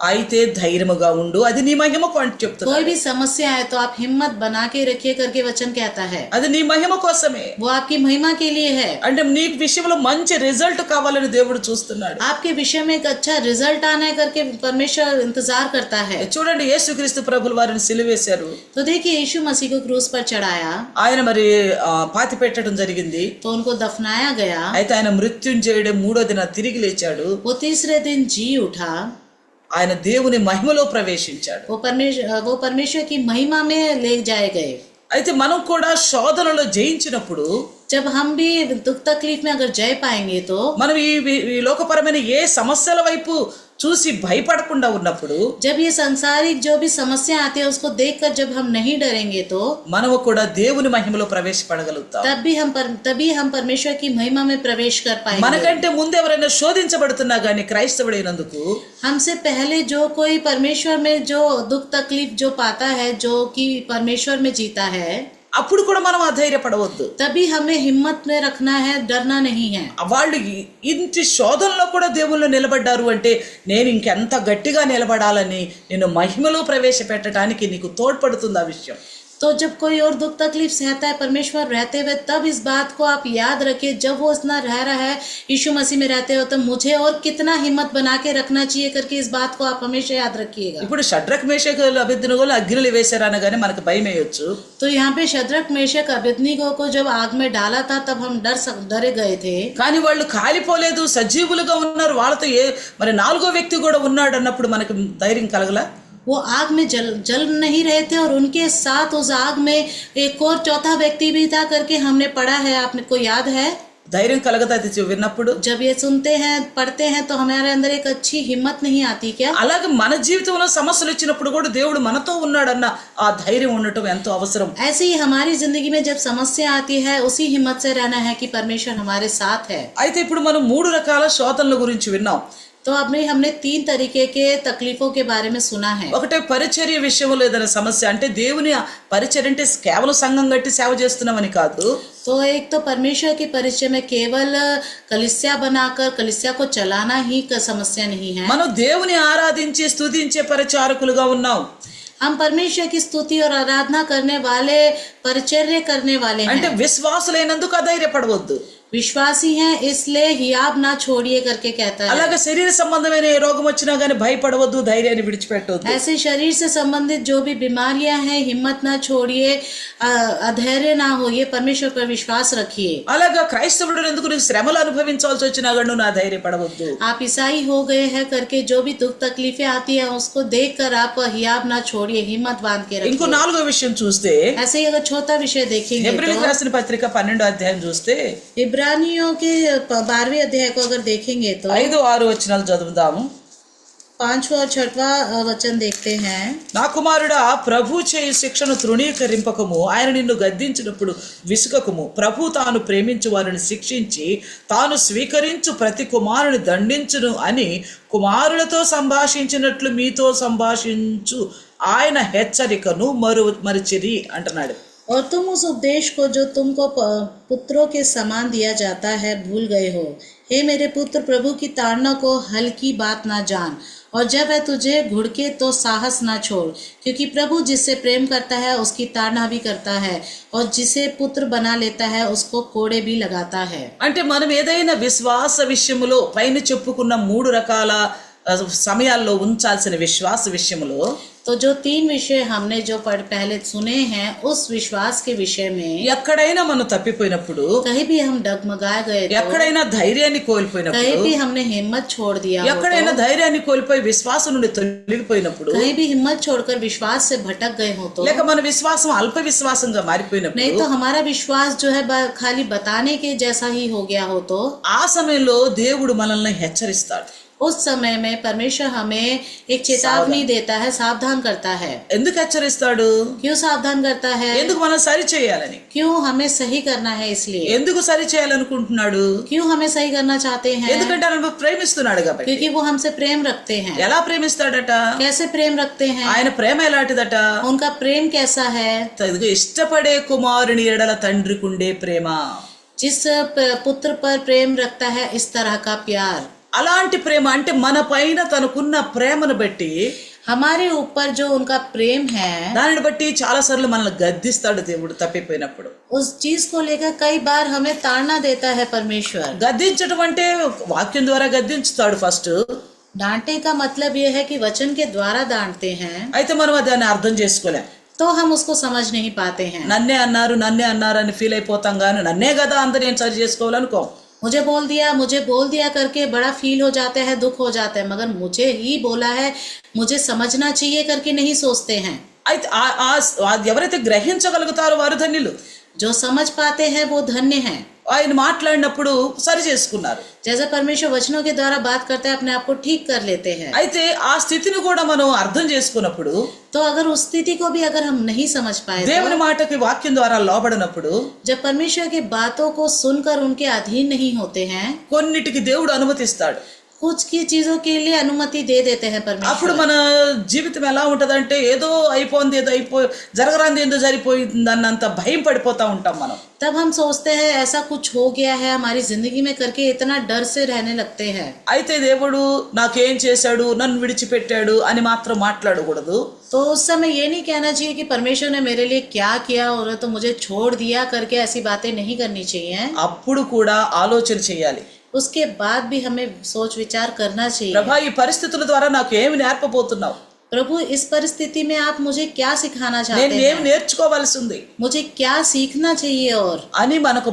Speaker 2: అయితే ధైర్యముగా ఉండు, అది నీ మహిమకు అని చెప్తున్నా.
Speaker 1: कोई भी समस्या है तो आप हिम्मत बना के रखिए करके वचन कहता है.
Speaker 2: అది నీ మహిమ కోసమే,
Speaker 1: वो आपकी महिमा के लिए है.
Speaker 2: అంటే నీ విషయంలో మంచి రిజల్ట్ కావాలని దేవుడు చూస్తున్నాడు.
Speaker 1: आपके विषय में एक अच्छा रिजल्ट आना है करके परमेश्वर इंतजार करता है.
Speaker 2: చూడండి యేసుక్రీస్తు ప్రభుల వారిని సిలువేశారు.
Speaker 1: तो देखिए यीशु मसीह को क्रूस पर चढ़ाया,
Speaker 2: ఆయన మరి పాతి పెట్టడం జరిగింది.
Speaker 1: तो उनको दफनाया गया.
Speaker 2: అయితే ఆయన మృత్యుంజయుడు మూడో దిన తిరిగి లేచాడు.
Speaker 1: वो तीसरे दिन जी उठा.
Speaker 2: ఆయన దేవుని మహిమలో ప్రవేశించాడు.
Speaker 1: वो परमेश्वर की महिमा में ले जाए गए.
Speaker 2: అయితే మనం కూడా శోధనలో జయించినప్పుడు,
Speaker 1: जब हम भी दुख तकलीफ में अगर जय पाएंगे तो
Speaker 2: మనం ఈ లోకపరమైన ఏ సమస్యల వైపు చూసి భయపడకుండా ఉన్నప్పుడు,
Speaker 1: जब ये सांसारिक जो भी समस्या आती है उसको देखकर जब हम नहीं डरेंगे तो
Speaker 2: మనము కూడా దేవుని మహిమలో ప్రవేశపడగలుగుతాం.
Speaker 1: तभी हम परमेश्वर की महिमा में प्रवेश कर पाएंगे.
Speaker 2: మనకంటే ముందు ఎవరైనా శోధించబడుతున్నా గానీ క్రైస్తవుడైనందుకు,
Speaker 1: हमसे पहले जो कोई परमेश्वर में जो दुख तकलीफ जो पाता है, जो कि परमेश्वर में जीता है,
Speaker 2: అప్పుడు కూడా మనం అధైర్యపడవద్దు.
Speaker 1: तभी हमें हिम्मत में रखना है, डरना नहीं है.
Speaker 2: వాళ్ళు ఇంటి శోధనలో కూడా దేవుళ్ళు నిలబడ్డారు అంటే నేను ఇంకెంత గట్టిగా నిలబడాలని నిన్ను మహిమలో ప్రవేశపెట్టడానికి నీకు తోడ్పడుతుంది ఆ విషయం.
Speaker 1: तो जब कोई और दुख तकलीफ सहता है परमेश्वर रहते हुए, तब इस बात को आप याद रखिए, जब वो इतना रह रहा है यीशु मसीह में रहते हो, तो मुझे और कितना हिम्मत बना के रखना चाहिए करके इस बात को आप हमेशा याद रखिएगा।
Speaker 2: ఇప్పుడు షడ్రక్ మేషకులు అబేద్నెగోలు అగ్నిలో వేశారు అనగానే మనకు భయం వేయొచ్చు.
Speaker 1: तो यहाँ पे शद्रक मेशक अबेदनीगो को जब आग में डाला था तब हम डरे गए थे,
Speaker 2: కానీ వాళ్ళు కాలిపోలేదు, సజీవులుగా ఉన్నారు. వాళ్ళతో మరి నాలుగో వ్యక్తి కూడా ఉన్నాడు అన్నప్పుడు మనకు ధైర్యం కలగలా?
Speaker 1: वो आग में जल नहीं रहे थे और उनके साथ उस आग में एक और चौथा व्यक्ति भी था करके हमने पढ़ा है, आपने को याद है?
Speaker 2: ధైర్యం కలగదా అది విన్నప్పుడు?
Speaker 1: जब ये सुनते हैं पढ़ते हैं तो हमारे अंदर एक अच्छी हिम्मत नहीं आती क्या?
Speaker 2: అలాగే మన జీవితంలో సమస్యలు వచ్చినప్పుడు కూడా దేవుడు మనతో ఉన్నాడన్న ఆ ధైర్యం ఉండటం ఎంతో అవసరం.
Speaker 1: ऐसे ही हमारी जिंदगी में जब समस्या आती है उसी हिम्मत से रहना है कि परमेश्वर हमारे साथ है।
Speaker 2: అయితే ఇప్పుడు మనం 3 రకాల శోధనల గురించి విన్నాం.
Speaker 1: तो हमने 3 तरीके के तकलीफों के बारे में सुना है।
Speaker 2: ఒకటే పరిచర్య విషయంలో ఏదైనా సమస్య అంటే దేవుని పరిచర్య అంటే కేవలం సంఘం కట్టి సేవ చేస్తున్నామని కాదు.
Speaker 1: तो एक तो परमेश्वर के परिचय में केवल कलीसिया बनाकर कलीसिया को चलाना ही का समस्या नहीं है।
Speaker 2: మనం దేవుని ఆరాధించి స్తుతించే పరిచారకులుగా ఉన్నాం.
Speaker 1: हम परमेश्वर की स्तुति और आराधना करने वाले, परिचर्य करने वाले
Speaker 2: అంటే
Speaker 1: हैं।
Speaker 2: విశ్వాసులైనందుకు అధైర్యపడవద్దు.
Speaker 1: विश्वासी हैं इसलिए हियाब ना छोड़िए करके कहता है।
Speaker 2: అలాగే శరీర సంబంధమైన ఏ రోగం వచ్చినా గానీ భయపడవద్దు, ధైర్యాన్ని విడిచిపెట్టవద్దు.
Speaker 1: ऐसे शरीर से संबंधित जो भी बीमारियां हैं हिम्मत ना छोड़िए, अधैर्य ना होइए, परमेश्वर पर विश्वास रखिए।
Speaker 2: అలాగా క్రైస్తవుడు ఎందుకు నీకు శ్రమలు అనుభవించాల్సి వచ్చినా గానీ నువ్వు అధైర్యపడవద్దు.
Speaker 1: आप ईसाई हो गए हैं करके जो भी दुख तकलीफें आती है उसको देखकर आप हियाब ना छोड़िए, हिम्मत बांध के
Speaker 2: ఇంకో
Speaker 1: रखिए।
Speaker 2: 4వ విషయం చూస్తే
Speaker 1: ऐसे ही अगर छोटा विषय देखेंगे
Speaker 2: హెబ్రీయులకు
Speaker 1: तो
Speaker 2: రాసిన పత్రిక 12వ అధ్యాయం చూస్తే
Speaker 1: इब्रानियों के 12वें अध्याय को अगर देखेंगे तो
Speaker 2: 5-6 వచనాలు చదువుదాము.
Speaker 1: 5वां और 6वां वचन देखते हैं।
Speaker 2: నా కుమారుడా, ప్రభు చేయి శిక్షను తృణీకరింపకము, ఆయన నిన్ను గద్దించినప్పుడు విసుకకుము. ప్రభు తాను ప్రేమించు వారిని శిక్షించి తాను స్వీకరించు ప్రతి కుమారుని దండించును అని కుమారులతో సంభాషించినట్లు మీతో సంభాషించు ఆయన హెచ్చరికను మరిచిరి అంటున్నాడు.
Speaker 1: और तुम उस उपदेश को जो तुमको पुत्रों के समान दिया जाता है भूल गए हो। हे मेरे पुत्र, प्रभु की ताड़ना को हल्की बात ना जान, और जब वह तुझे घुड़के तो साहस ना छोड़, क्योंकि प्रभु जिससे प्रेम करता है उसकी ताड़ना भी करता है, और जिसे पुत्र बना लेता है उसको कोड़े भी लगाता है।
Speaker 2: అంటే మనం ఏదైనా విశ్వాస విషయంలో పైన చెప్పుకున్న 3 రకాల సమయాల్లో ఉంచాల్సిన విశ్వాస విషయంలో
Speaker 1: तो जो 3 विषय हमने जो पहले सुने हैं उस विश्वास के विषय में
Speaker 2: ఎక్కడైనా మనం తప్పిపోయినప్పుడు,
Speaker 1: कहीं भी हम डगमगा गए तो,
Speaker 2: ఎక్కడైనా ధైర్యాన్ని
Speaker 1: कहीं
Speaker 2: కోల్పోయినప్పుడు,
Speaker 1: भी हमने हिम्मत छोड़ दिया हो
Speaker 2: ఎక్కడైనా
Speaker 1: तो,
Speaker 2: ధైర్యాన్ని కోల్పోయి విశ్వాసం నుండి తొలగిపోయినప్పుడు,
Speaker 1: कहीं भी हिम्मत छोड़कर विश्वास से भटक गए हो तो,
Speaker 2: లేక మన విశ్వాసం అల్ప విశ్వాసంగా
Speaker 1: नहीं
Speaker 2: మారిపోయినప్పుడు,
Speaker 1: तो हमारा विश्वास जो है खाली बताने के जैसा ही हो गया हो तो,
Speaker 2: ఆ సమయంలో దేవుడు మనల్ని హెచ్చరిస్తాడు.
Speaker 1: उस समय में परमेश्वर हमें एक चेतावनी देता है, सावधान करता है।
Speaker 2: ఎందుకు హెచ్చరిస్తాడు?
Speaker 1: क्यों सावधान करता है?
Speaker 2: ఎందుకు మనం సరి చేయాలని?
Speaker 1: क्यों हमें सही करना है इसलिए?
Speaker 2: ఎందుకు సరి చేయాలనుకుంటున్నాడు?
Speaker 1: क्यों हमें सही करना चाहते हैं?
Speaker 2: ఎందుకంటే ఆయన ప్రేమిస్తున్నాడు కాబట్టి.
Speaker 1: क्योंकि वो हमसे प्रेम रखते हैं।
Speaker 2: ఎలా ప్రేమిస్తాడట?
Speaker 1: कैसे प्रेम रखते हैं?
Speaker 2: ఆయన ప్రేమ ఎలాంటిదట?
Speaker 1: उनका प्रेम कैसा है?
Speaker 2: ఇదిగో ఇష్టపడే కుమారుని ఎడల తండ్రికుండే ప్రేమ.
Speaker 1: जिस पुत्र पर प्रेम रखता है इस तरह का प्यार।
Speaker 2: అలాంటి ప్రేమ అంటే మన పైన తనకున్న ప్రేమను బట్టి,
Speaker 1: हमारे ऊपर जो उनका प्रेम है
Speaker 2: దానిని బట్టి చాలా సార్లు మనల్ని గద్దిస్తాడు దేవుడు తప్పిపోయినప్పుడు.
Speaker 1: उस चीज को लेकर कई बार हमें ताड़ना देता है परमेश्वर।
Speaker 2: గద్దించడం అంటే వాక్యం ద్వారా గద్దించుతాడు ఫస్ట్.
Speaker 1: डांटने का मतलब ये है कि वचन के द्वारा डांटते हैं,
Speaker 2: అయితే మనం దాన్ని అర్థం చేసుకోలేం.
Speaker 1: तो हम उसको समझ नहीं पाते हैं।
Speaker 2: నన్నే అన్నారు అని ఫీల్ అయిపోతాం కానీ నన్నే కదా అందరూ నేను సరి చేసుకోవాలనుకో.
Speaker 1: मुझे बोल दिया करके बड़ा फील हो जाता है, दुख हो जाता है, मगर मुझे ही बोला है, मुझे समझना चाहिए करके नहीं सोचते हैं।
Speaker 2: అయితే ఎవరైతే గ్రహించగలుగుతారో వారు ధన్యులు.
Speaker 1: जो समझ पाते हैं वो धन्य हैं।
Speaker 2: ఆయన మాట్లాడినప్పుడు సరి చేసుకున్నారు.
Speaker 1: जैसे परमेश्वर वचनों के द्वारा बात करते हैं, अपने आप को ठीक कर लेते हैं।
Speaker 2: అయితే ఆ స్థితిని కూడా మనం అర్థం చేసుకున్నప్పుడు,
Speaker 1: तो अगर उस स्थिति को भी अगर हम नहीं समझ पाए
Speaker 2: దేవుని
Speaker 1: तो,
Speaker 2: మాటకి వాక్యం ద్వారా లోబడినప్పుడు,
Speaker 1: जब परमेश्वर की बातों को सुनकर उनके अधीन नहीं होते हैं,
Speaker 2: కొన్నిటికి దేవుడు అనుమతిస్తాడు.
Speaker 1: कुछ की चीजों के लिए अनुमति दे देते हैं
Speaker 2: అప్పుడు
Speaker 1: परमेश्वर।
Speaker 2: మన జీవితం ఎలా ఉంటదంటే ఏదో అయిపోయింది, ఏదో జరగరాంది ఏందో జరిగిపోయింది అన్నంత భయం పడిపోతా ఉంటాం మనం.
Speaker 1: तब हम सोचते हैं ऐसा कुछ हो गया है हमारी जिंदगी में करके इतना डर से रहने लगते हैं।
Speaker 2: అయితే దేవుడు నాకేం చేశాడు, నన్ను విడిచిపెట్టాడు అని మాత్రం మాట్లాడకూడదు.
Speaker 1: तो उस समय ये नहीं कहना चाहिए कि परमेश्वर ने मेरे लिए क्या किया और तो मुझे छोड़ दिया करके ऐसी बातें नहीं करनी चाहिए।
Speaker 2: అప్పుడు కూడా ఆలోచన చేయాలి.
Speaker 1: उसके बाद भी हमें सोच विचार करना चाहिए।
Speaker 2: ప్రభా ఈ పరిస్థితుల ద్వారా నాకు ఏమి నేర్పబోతున్నావు,
Speaker 1: प्रभु इस परिस्थिति में आप मुझे क्या सिखाना चाहते
Speaker 2: నేను ఏమి
Speaker 1: हैं,
Speaker 2: నేర్చుకోవాల్సి ఉంది
Speaker 1: मुझे क्या सीखना चाहिए और
Speaker 2: అని మనకు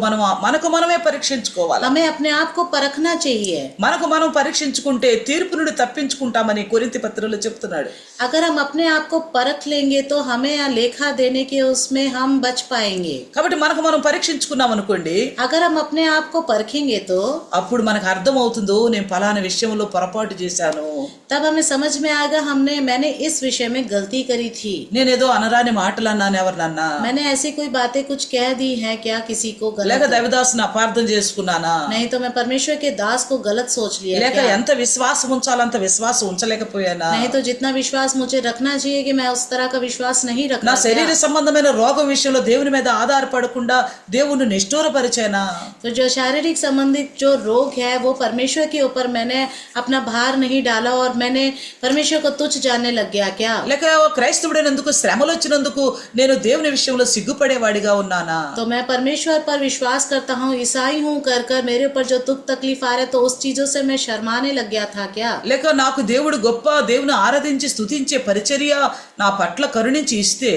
Speaker 2: మనమే పరీక్షించుకోవాలి.
Speaker 1: हमें अपने आप को परखना चाहिए।
Speaker 2: మనకు మనం పరీక్షించుకుంటే తీర్పు నుండి తప్పించుకుంటామని కొరింథీ పత్రికలో చెప్తున్నాడు.
Speaker 1: अगर हम अपने आप को परख लेंगे तो हमें लेखा देने के उसमें हम बच पाएंगे।
Speaker 2: కాబట్టి మనకు మనం పరీక్షించుకున్నాం అనుకోండి,
Speaker 1: अगर हम अपने आप को परखेंगे तो
Speaker 2: అప్పుడు మనకు అర్థం అవుతుందో నేను ఫలానా విషయంలో పొరపాటు చేశాను,
Speaker 1: तब हमें समझ में आएगा मैंने इस विषय में गलती करी थी,
Speaker 2: నేనేదో అనరాని మాటలు అన్నాను ఎవరినన్నా,
Speaker 1: मैंने ऐसी कोई बातें कुछ कह दी हैं क्या किसी को
Speaker 2: లేక
Speaker 1: गलत,
Speaker 2: దైవదాసుని అపార్థం చేసుకున్నానా,
Speaker 1: नहीं तो मैं परमेश्वर के दास को गलत सोच लिया
Speaker 2: లేక
Speaker 1: क्या?
Speaker 2: ఎంత విశ్వాసం ఉంచాలంత విశ్వాసం ఉంచలేకపోయానా,
Speaker 1: नहीं तो जितना विश्वास मुझे रखना चाहिए कि मैं उस तरह का विश्वास नहीं
Speaker 2: నా
Speaker 1: रखा
Speaker 2: శరీర
Speaker 1: क्या?
Speaker 2: సంబంధమైన రోగం విషయంలో దేవుని మీద ఆధారపడకుండా దేవుని నిష్ఠూరపరిచేనా,
Speaker 1: तो जो शारीरिक संबंधित जो रोग है वो परमेश्वर के ऊपर मैंने अपना भार नहीं डाला और मैंने परमेश्वर को तुच्छ जानने लग गया क्या?
Speaker 2: లేక క్రైస్తవుడైనందుకు శ్రమలు వచ్చినందుకు నేను దేవుని విషయంలో సిగ్గుపడేవాడిగా ఉన్నానా,
Speaker 1: तो मैं परमेश्वर पर विश्वास करता हूँ, ईसाई हूँ कर कर मेरे ऊपर जो दुख तकलीफ आ रहे तो उस चीजों से मैं शर्माने लग गया था क्या?
Speaker 2: లేక నాకు దేవుడు గొప్ప దేవుని ఆరాధించి స్తుతించే పరిచర్య నా పట్ల కరుణించి ఇస్తే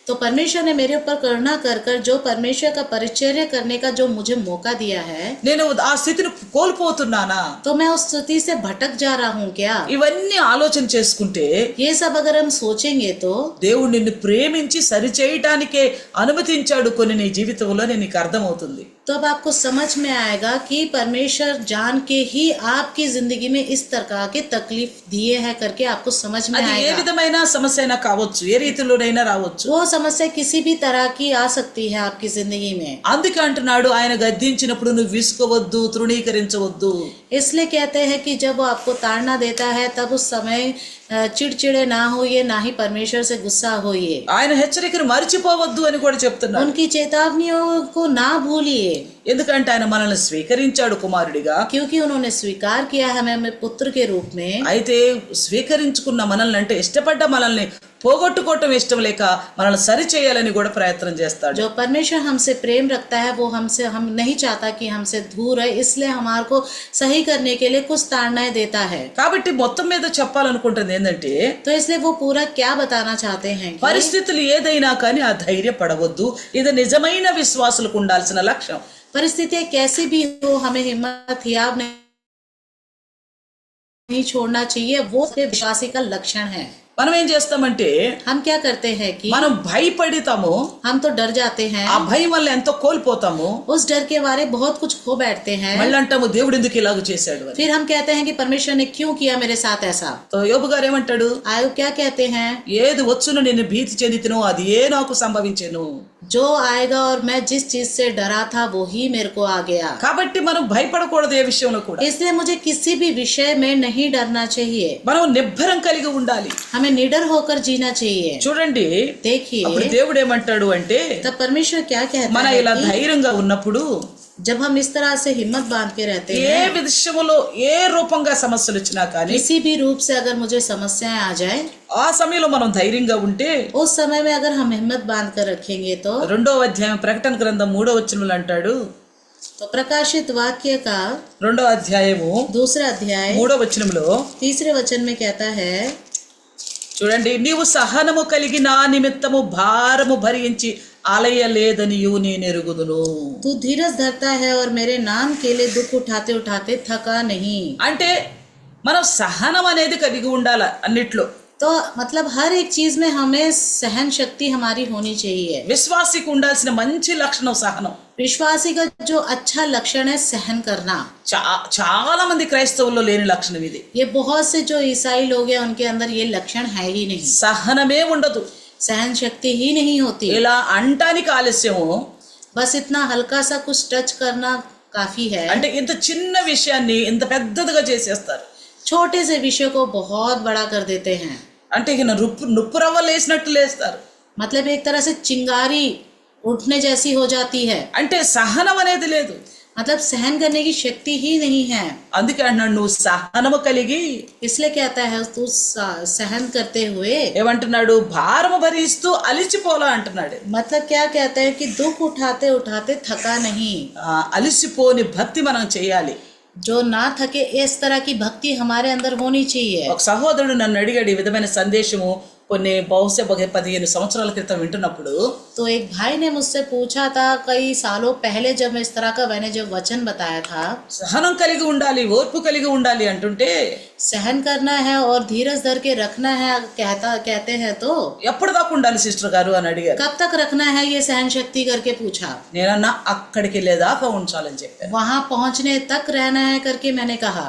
Speaker 1: तो परमेश्वर ने मेरे ऊपर करुणा कर कर जो परमेश्वर का परिचर्या करने का जो मुझे मौका दिया है
Speaker 2: నేను ఆ స్థితిని కోల్పోతున్నానా,
Speaker 1: तो मैं उस स्थिति से भटक जा रहा हूँ क्या?
Speaker 2: ఇవన్నీ ఆలోచన చేసుకుంటే
Speaker 1: ये सब अगर हम सोचेंगे तो
Speaker 2: దేవుడు నిన్ను ప్రేమించి సరిచేయటానికే అనుమతించాడు కొన్ని నీ జీవితంలో నేను నీకు అర్థమవుతుంది.
Speaker 1: तो अब आपको समझ में आएगा कि परमेश्वर जान के ही आपकी जिंदगी में इस तरह के तकलीफ दिए हैं करके आपको समझ में
Speaker 2: అది ఏ
Speaker 1: आएगा।
Speaker 2: విధమైన సమస్య అయినా కావచ్చు, ఏ రీతిలోనైనా రావచ్చు.
Speaker 1: वो समस्या किसी भी तरह की आ सकती है आपकी जिंदगी में।
Speaker 2: అందుకే అంటున్నాడు ఆయన గద్దించినప్పుడు నువ్వు విసుకోవద్దు, తృణీకరించవద్దు.
Speaker 1: इसलिए कहते हैं कि जब वो आपको ताड़ना देता है तब उस समय चिड़चिड़े ना होइए, ना ही परमेश्वर से गुस्सा होइए।
Speaker 2: ఆయన హెచ్చరికను మర్చిపోవద్దు అని కూడా చెప్తున్నాడు.
Speaker 1: उनकी चेतावनियों को ना भूलिए,
Speaker 2: ఎందుకంటే ఆయన మనల్ని స్వీకరించాడు కుమారుడిగా.
Speaker 1: क्योंकि उन्होंने स्वीकार किया है हमें पुत्र के रूप में।
Speaker 2: అయితే స్వీకరించుకున్న మనల్ని అంటే ఇష్టపడ్డ మనల్ని పోగొట్టుకోవటం ఇష్టం లేక మనల్ని సరి చేయాలని కూడా ప్రయత్నం చేస్తాడు.
Speaker 1: जो परमेश्वर हमसे प्रेम रखता है वो हम नहीं चाहता कि हमसे दूर है, इसलिए हमारे को सही करने के लिए कुछ ताड़नाएं देता है।
Speaker 2: కాబట్టి మొత్తం మీద చెప్పాలనుకుంటుంది ఏంటంటే
Speaker 1: तो इसलिए वो पूरा क्या बताना चाहते हैं कि
Speaker 2: పరిస్థితులు ఏదైనా కానీ ఆ ధైర్యపడవద్దు. ఇది నిజమైన విశ్వాసులకు ఉండాల్సిన లక్ష్యం.
Speaker 1: परिस्थितियां कैसी भी हो हमें हिम्मत हियाव नहीं छोड़ना चाहिए, वो विश्वासी का लक्षण है।
Speaker 2: మనం ఏం చేస్తామంటే
Speaker 1: हम क्या करते हैं कि
Speaker 2: మనం భయపడతాము,
Speaker 1: हम तो डर जाते हैं,
Speaker 2: ఆ భయం వల్ల ఎంతో కోల్పోతాము.
Speaker 1: उस डर के बारे बहुत कुछ खो बैठते हैं,
Speaker 2: మళ్ళీ అంటాము దేవుడు ఎందుకు ఇలాగ చేశాడు అని.
Speaker 1: फिर हम कहते हैं कि परमेश्वर ने क्यों किया मेरे साथ ऐसा।
Speaker 2: తో యోబు గారు ఏమంటాడు,
Speaker 1: आयु क्या कहते हैं,
Speaker 2: ఏది వచ్చునో నేను భీతి చెందితినో అది ఏ నాకు సంభవించెను.
Speaker 1: जो आएगा और मैं जिस चीज से डरा था वो ही मेरे को आ गया।
Speaker 2: కాబట్టి మనం భయపడకూడదు ఏ విషయంలో కూడా.
Speaker 1: इसलिए मुझे किसी भी विषय में नहीं डरना चाहिए,
Speaker 2: మనం నిబ్బరం కలిగి ఉండాలి.
Speaker 1: हमें निडर होकर जीना चाहिए।
Speaker 2: చూడండి అప్పుడు
Speaker 1: देखिए
Speaker 2: దేవుడు ఏమంటాడు అంటే
Speaker 1: तब परमेश्वर क्या कहता
Speaker 2: మన
Speaker 1: है
Speaker 2: ఇలా
Speaker 1: कि
Speaker 2: ధైర్యంగా ఉన్నప్పుడు
Speaker 1: जब हम इस तरह से हिम्मत बांध के रहते
Speaker 2: ఏ
Speaker 1: हैं,
Speaker 2: విషయంలో ఏ రూపంగా సమస్యలు వచ్చినా కానీ
Speaker 1: किसी भी रूप से अगर मुझे समस्याएं आ जाए,
Speaker 2: ఆ సమయంలో మనం ధైర్యంగా ఉంటే
Speaker 1: उस समय में अगर हम हिम्मत बांध कर रखेंगे तो
Speaker 2: 2వ అధ్యాయం ప్రకటన గ్రంథం 3వ వచనంలో అంటాడు,
Speaker 1: प्रकाशित वाक्य का
Speaker 2: 2వ అధ్యాయము
Speaker 1: 2रा अध्याय
Speaker 2: 3వ వచనంలో
Speaker 1: 3रे वचन में कहता है,
Speaker 2: చూడండి, నీవు సహనము కలిగి నా నిమిత్తము భారము భరించి అలయలేదనియు నేను ఎరుగుదును.
Speaker 1: तू धीरज धरता है और मेरे नाम के लिए दुख उठाते उठाते थका नहीं।
Speaker 2: అంటే మనం సహనం అనేది కలిగి ఉండాలి అన్నిట్లో.
Speaker 1: तो मतलब हर एक चीज में हमें सहन शक्ति हमारी होनी चाहिए।
Speaker 2: విశ్వాసికి ఉండాల్సిన మంచి లక్షణం సహనం.
Speaker 1: विश्वासी का जो अच्छा लक्षण है सहन करना।
Speaker 2: చాలా మంది క్రైస్తవుల్లో లేని లక్షణం ఇది.
Speaker 1: ये बहुत से जो ईसाई लोग हैं उनके अंदर ये लक्षण है ही नहीं,
Speaker 2: సహనమే ఉండదు.
Speaker 1: सहन शक्ति ही नहीं होती।
Speaker 2: ఇలా అంటానికి ఆలస్యము
Speaker 1: बस इतना हल्का सा कुछ टच करना काफी है।
Speaker 2: అంటే ఇంత చిన్న విషయాన్ని ఇంత పెద్దదిగా చేసేస్తారు.
Speaker 1: छोटे से विषय को बहुत बड़ा कर देते हैं,
Speaker 2: అంటే ఇక నుప్పు రవ్వలు వేసినట్టు లేస్తారు.
Speaker 1: मतलब एक तरह से चिंगारी उठने जैसी हो जाती है,
Speaker 2: అంటే సహనం అనేది లేదు.
Speaker 1: मतलब सहन करने की शक्ति ही नहीं है।
Speaker 2: అందుకే అంటున్నాడు నువ్వు సహనము కలిగి,
Speaker 1: इसलिए कहता है तू सहन करते हुए,
Speaker 2: ఏమంటున్నాడు భారము భరిస్తూ అలిసిపోలా అంటున్నాడు.
Speaker 1: मतलब क्या कहते हैं कि दुख उठाते उठाते थका नहीं,
Speaker 2: అలిసిపోని భక్తి మనం చేయాలి.
Speaker 1: जो ना थके इस तरह की भक्ति हमारे अंदर होनी चाहिए।
Speaker 2: ఒక సహోదరుడు నన్ను అడిగాడు ఈ విధమైన సందేశము కొన్ని బహుశా 15 సంవత్సరాల క్రితం వింటున్నప్పుడు.
Speaker 1: तो एक भाई ने मुझसे पूछा था कई सालों पहले जब मैं इस तरह का मैंने जब वचन बताया था,
Speaker 2: సహనం కలిగి ఉండాలి, ఓర్పు కలిగి ఉండాలి అంటుంటే
Speaker 1: सहन करना है और धीरज धर के रखना है कहते हैं, तो
Speaker 2: ఎప్పుడు దాకా ఉండాలి సిస్టర్ గారు అని అడిగారు.
Speaker 1: कब तक रखना है ये सहन शक्ति करके पूछा।
Speaker 2: నేనన్నా అక్కడికి వెళ్ళేదాకా ఉంచాలని చెప్పాను.
Speaker 1: वहां पहुंचने तक रहना है करके मैंने कहा।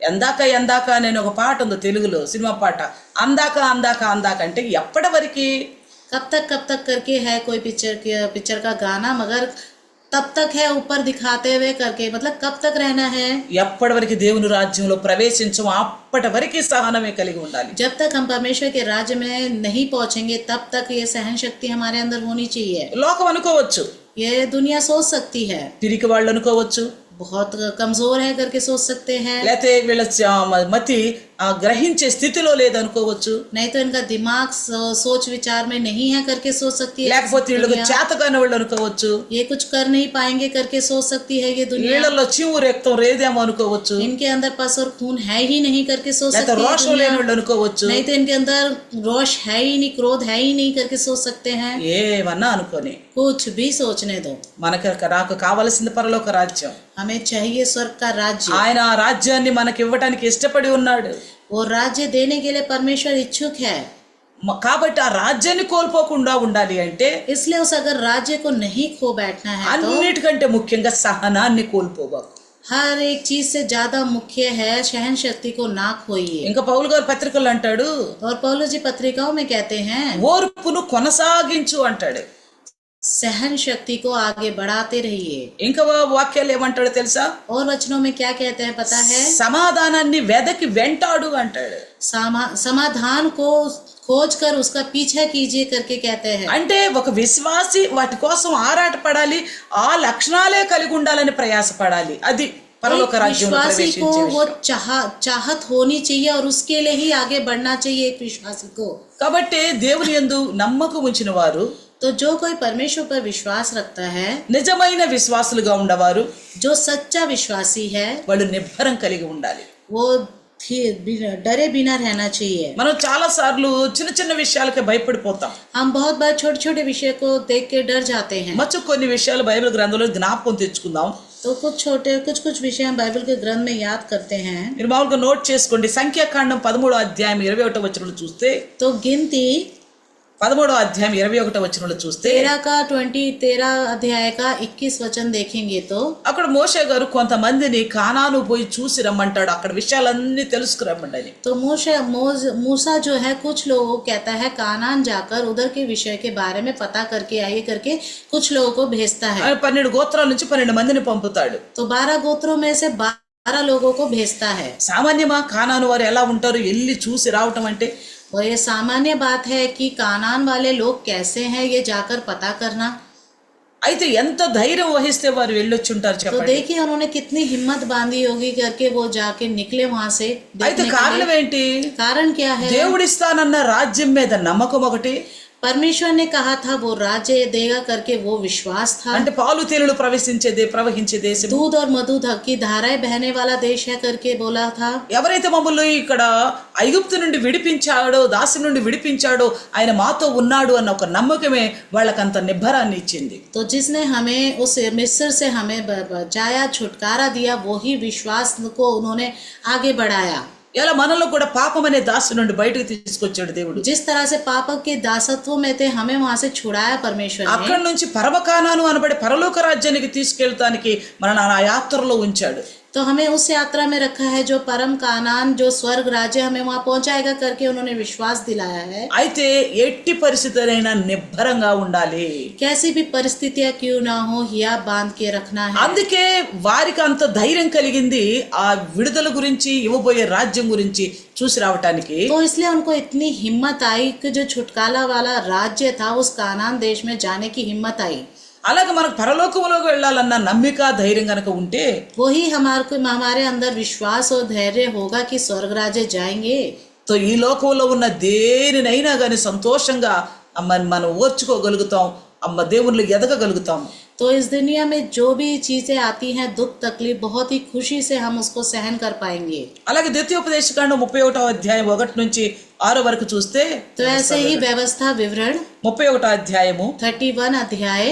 Speaker 2: ఎందాక ఎందాక నేను ఒక పాట ఉంది తెలుగులో సినిమా పాట, అందాక అందాక అందాక అంటే ఎప్పటి వరకు,
Speaker 1: कब तक करके है कोई पिक्चर का गाना, मगर तब तक है ऊपर दिखाते हुए करके, मतलब कब तक रहना है,
Speaker 2: ఎప్పటి వరకు దేవుని రాజ్యంలో ప్రవేశించము అప్పటి వరకు సహనమే కలిగి ఉండాలి.
Speaker 1: जब तक हम परमेश्वर के राज्य में नहीं पहुंचेंगे तब तक ये सहन शक्ति हमारे अंदर होनी चाहिए।
Speaker 2: లోకం అనుకోవచ్చు,
Speaker 1: ये दुनिया सोच सकती है
Speaker 2: పిరికి వాళ్ళు అనుకోవచ్చు,
Speaker 1: बहुत कमजोर है करके सोच सकते हैं,
Speaker 2: లేకపోతే వీళ్ళ మతి గ్రహించే స్థితిలో లేదనుకోవచ్చు,
Speaker 1: नहीं तो इनका दिमाग सोच विचार में नहीं है करके सोच सकती है,
Speaker 2: లేకపోతే వీళ్ళకి చేతకాని వాళ్ళు అనుకోవచ్చు,
Speaker 1: ये कुछ कर नहीं पाएंगे करके सोच सकती है ये दुनिया,
Speaker 2: వీళ్ళల్లో చీము రక్తం రేదేమో అనుకోవచ్చు,
Speaker 1: इनके अंदर पस और खून है ही नहीं करके सोच
Speaker 2: లేకపోతే
Speaker 1: सकती है
Speaker 2: రోషం
Speaker 1: दुनिया,
Speaker 2: లేని వాళ్ళు అనుకోవచ్చు,
Speaker 1: नहीं तो इनके अंदर रोष है ही नहीं, क्रोध है ही नहीं करके सोच सकते हैं।
Speaker 2: ఏమన్నా అనుకోని
Speaker 1: कुछ भी सोचने दो,
Speaker 2: నాకు కావలసింది పరలోక రాజ్యం.
Speaker 1: हमें चाहिए स्वर्ग का राज्य।
Speaker 2: ఆయన ఆ రాజ్యాన్ని మనకి ఇవ్వడానికి ఇష్టపడి ఉన్నాడు.
Speaker 1: वो राज्य देने के लिए परमेश्वर इच्छुक है,
Speaker 2: కాబట్టి ఆ రాజ్యాన్ని కోల్పోకుండా ఉండాలి అంటే
Speaker 1: इसलिए उस अगर राज्य को नहीं खो बैठना है तो
Speaker 2: అన్నిటికంటే ముఖ్యంగా సహనాన్ని కోల్పోబాకు.
Speaker 1: हर एक चीज से ज्यादा मुख्य है सहन शक्ति को ना खोइए।
Speaker 2: ఇంకా పౌలు గారు పత్రికలు అంటాడు
Speaker 1: और पौलुस जी पत्रिकाओं में कहते हैं
Speaker 2: ఓర్పును కొనసాగించు అంటాడు.
Speaker 1: सहन शक्ति को आगे बढ़ाते रहिए।
Speaker 2: ఇంకా వాక్యాలు ఏమంటాడో తెలుసా,
Speaker 1: और वचनों में क्या कहते हैं पता है,
Speaker 2: సమాధానాన్ని వెదకి వెంటాడు అంటాడు.
Speaker 1: समाधान को खोज कर उसका पीछा कीजिए करके कहते हैं।
Speaker 2: అంటే ఒక విశ్వాసి వాటి కోసం ఆరాటపడాలి, ఆ లక్షణాలే కలిగి ఉండాలని ప్రయాసపడాలి. అది పరలోక రాజ్యంలో
Speaker 1: विश्वासी को
Speaker 2: ప్రవేశించే
Speaker 1: वो
Speaker 2: విషయం.
Speaker 1: चाहत होनी चाहिए और उसके लिए ही आगे बढ़ना चाहिए एक विश्वासी को।
Speaker 2: కాబట్టి దేవుని యందు నమ్మకం ఉంచిన వారు,
Speaker 1: तो जो कोई परमेश्वर पर विश्वास रखता है,
Speaker 2: నిజమైన విశ్వాసులుగా ఉండవారు,
Speaker 1: जो सच्चा विश्वासी है,
Speaker 2: వాళ్ళు నిబ్బరం కలిగి ఉండాలి.
Speaker 1: वो डरे बिना रहना चाहिए।
Speaker 2: మనం చాలా సార్లు చిన్న చిన్న విషయాలకే భయపడిపోతాం.
Speaker 1: हम बहुत बार छोटे छोटे विषय को देख के डर जाते हैं।
Speaker 2: మచ్చు కొన్ని విషయాలు బైబిల్ గ్రంథంలో జ్ఞాపకం తెచ్చుకుందాం.
Speaker 1: तो कुछ विषय हम बाइबल के ग्रंथ में याद करते हैं।
Speaker 2: మీరు మామూలుగా నోట్ చేసుకోండి. సంఖ్యాకాండం 13వ అధ్యాయం 21వ వచనంలో చూస్తే,
Speaker 1: तो गिनती
Speaker 2: 13వ అధ్యాయం 21వ వచనంలో చూస్తే
Speaker 1: 13 अध्याय का 21 वचन देखेंगे तो
Speaker 2: అక్కడ మోషే గారు కొంతమందిని కానాను పోయి చూసి రమ్మంటాడు, అక్కడ విషయాలన్నీ తెలుసుకురమ్మండి.
Speaker 1: तो मूसा जो है कुछ लोगों को कहता है कानान जाकर उधर के विषय के बारे में पता करके आइए करके कुछ लोगों को भेजता है।
Speaker 2: 12 గోత్రాల నుంచి 12 మందిని పంపుతాడు.
Speaker 1: तो 12 गोत्रों में से 12 लोगों को भेजता है।
Speaker 2: సామాన్యమా కానాను వారు ఎలా ఉంటారు, వెళ్ళి చూసి రావటం అంటే?
Speaker 1: और ये सामान्य बात है कि कानान वाले लोग कैसे हैं ये जाकर पता करना।
Speaker 2: అయితే ఎంత ధైర్యం వహిస్తే వారు వెళ్ళొచ్చుంటారు
Speaker 1: तो
Speaker 2: చెప్పండి.
Speaker 1: देखिए उन्होंने कितनी हिम्मत बांधी होगी करके वो जाके निकले वहां से।
Speaker 2: అయితే కారణం ఏంటి?
Speaker 1: कारण क्या है?
Speaker 2: దేవుడిస్తానన్న రాజ్యం మీద నమ్మకం ఒకటి,
Speaker 1: परमेश्वर ने कहा था वो राज्य देगा करके वो विश्वास था।
Speaker 2: అంటే పాలు తేనెలు ప్రవహించే దేశం,
Speaker 1: दूध और मधु की धाराएं बहने वाला देश है करके बोला था।
Speaker 2: ఎవరైతే మమ్మల్ని ఇక్కడ ఐగుప్తు నుండి విడిపించాడో, దాసి నుండి విడిపించాడో ఆయన మాతో ఉన్నాడు అన్న ఒక నమ్మకమే వాళ్ళకంత నిబ్బరాన్ని ఇచ్చింది.
Speaker 1: तो जिसने हमें उस मिस्र से हमें बचाया, छुटकारा दिया, वही विश्वास को उन्होंने आगे बढ़ाया।
Speaker 2: ఇలా మనలో కూడా పాపం అనే దాసు నుండి బయటకు తీసుకొచ్చాడు దేవుడు.
Speaker 1: जिस तरह से पाप के दासत्व में थे हमें वहां से छुड़ाया परमेश्वर ने।
Speaker 2: అక్కడ నుంచి పరమకానాను అనబడే పరలోక రాజ్యానికి తీసుకెళ్ళటానికి మన ఆ యాత్రలో ఉంచాడు.
Speaker 1: तो हमें उस यात्रा में रखा है जो परम कानान, जो स्वर्ग राज्य हमें वहां पहुंचाएगा करके उन्होंने विश्वास दिलाया है।
Speaker 2: అయితే ఎట్టి పరిస్థితులైనా నిబ్బరంగా ఉండాలి.
Speaker 1: कैसी भी परिस्थितियां क्यों ना हो, हिया बांध के रखना है।
Speaker 2: అందుకే వారికి అంత ధైర్యం కలిగింది ఆ విడుదల గురించి, ఇవ్వబోయే రాజ్యం గురించి చూసి రావటానికి.
Speaker 1: तो इसलिए उनको इतनी हिम्मत आई कि जो छुटकारा वाला राज्य था उस कानान देश में जाने की हिम्मत आई।
Speaker 2: అలాగే మనకు పరలోకములోకి వెళ్ళాలన్న నమ్మిక, ధైర్యం గనక ఉంటే
Speaker 1: वही हमारे अंदर विश्वास और धैर्य होगा कि स्वर्ग राज्य जाएंगे,
Speaker 2: తో ఈ లోకంలో ఉన్న దేనినైనా గాని సంతోషంగా మనం ఓర్చుకోగలుగుతాం, అమ్మ దేవుళ్ళు ఎదగగలుగుతాం.
Speaker 1: तो इस दुनिया में जो भी चीजें आती हैं, दुख तकलीफ, बहुत ही खुशी से हम उसको सहन कर पाएंगे।
Speaker 2: అలాగే ద్వితీయోపదేశకాండం 31వ అధ్యాయం 1 నుంచి 6 వరకు చూస్తే,
Speaker 1: तो ऐसे ही व्यवस्था विवरण
Speaker 2: 31వ అధ్యాయము
Speaker 1: 31 अध्याय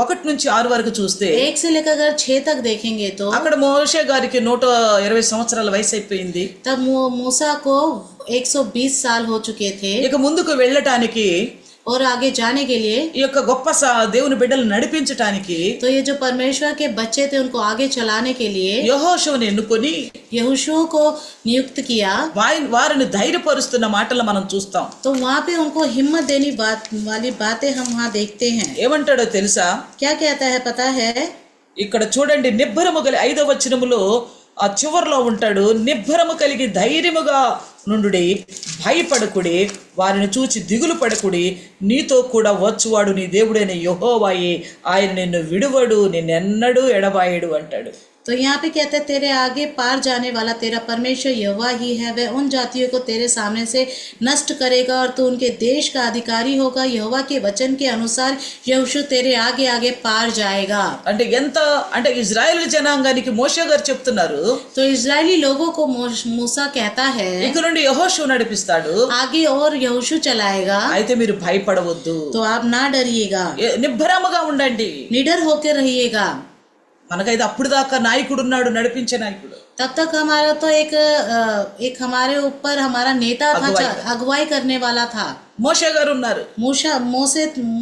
Speaker 2: 1 నుంచి 6 వరకు చూస్తే
Speaker 1: 1 से लेकर अगर 6 तक देखेंगे तो
Speaker 2: అక్కడ మోషే గారికి 120 సంవత్సరాల వయసు అయిపోయింది.
Speaker 1: तब मूसा को 120 साल हो चुके थे
Speaker 2: ఇక ముందుకు వెళ్ళటానికి,
Speaker 1: और आगे जाने के लिए,
Speaker 2: ఈ యొక్క గొప్ప దేవుని బిడ్డలు నడిపించటానికి
Speaker 1: तो ये जो परमेश्वर के बच्चे थे उनको आगे चलाने के लिए
Speaker 2: యెహోషువని ఎన్నుకొని
Speaker 1: यहोशू को नियुक्त किया।
Speaker 2: వారిని ధైర్యపరుస్తున్న మాటలు మనం చూస్తాం.
Speaker 1: तो वहाँ पे उनको हिम्मत देने वाली बातें हम वहाँ देखते हैं।
Speaker 2: ఏమంటాడో తెలుసా?
Speaker 1: क्या कहता है पता है?
Speaker 2: ఇక్కడ చూడండి, నిబ్బరము కలిగి 5వ వచనములో ఆ చివరిలో ఉంటాడు, నిబ్బరము కలిగి ధైర్యముగా నుండుడి, భయపడకుడి, వారిని చూచి దిగులు పడకుడి, నీతో కూడా వచ్చువాడు నీ దేవుడైన యెహోవాయే, ఆయన నిన్ను విడువడు, నిన్నెన్నడూ ఎడబాయడు అంటాడు.
Speaker 1: तो यहाँ पे कहते हैं तेरे आगे पार जाने वाला तेरा परमेश्वर यहोवा ही है, वह उन जातियों को तेरे सामने से नष्ट करेगा और तू उनके देश का अधिकारी होगा। यहोवा के वचन के अनुसार यहोशू तेरे आगे आगे पार जाएगा।
Speaker 2: అంటే ఇజ్రాయేల్ జనాంగానికి మోషే గారు చెప్తున్నారు,
Speaker 1: तो इजरायली लोगों को मूसा कहता है
Speaker 2: ఇక నుండి యెహోషువ నడిపిస్తాడు,
Speaker 1: आगे और यहोशू चलाएगा,
Speaker 2: అయితే మీరు భయపడవద్దు,
Speaker 1: तो आप ना डरिएगा,
Speaker 2: నిబ్బరముగా ఉండండి.
Speaker 1: निडर होकर रहिएगा।
Speaker 2: మనకైతే అప్పుడు దాకా నాయకుడు ఉన్నాడు, నడిపించే నాయకుడు.
Speaker 1: तब तक हमारा तो एक हमारे ऊपर हमारा नेता था, अगुवाई करने वाला था,
Speaker 2: మోషే గారు ఉన్నారు.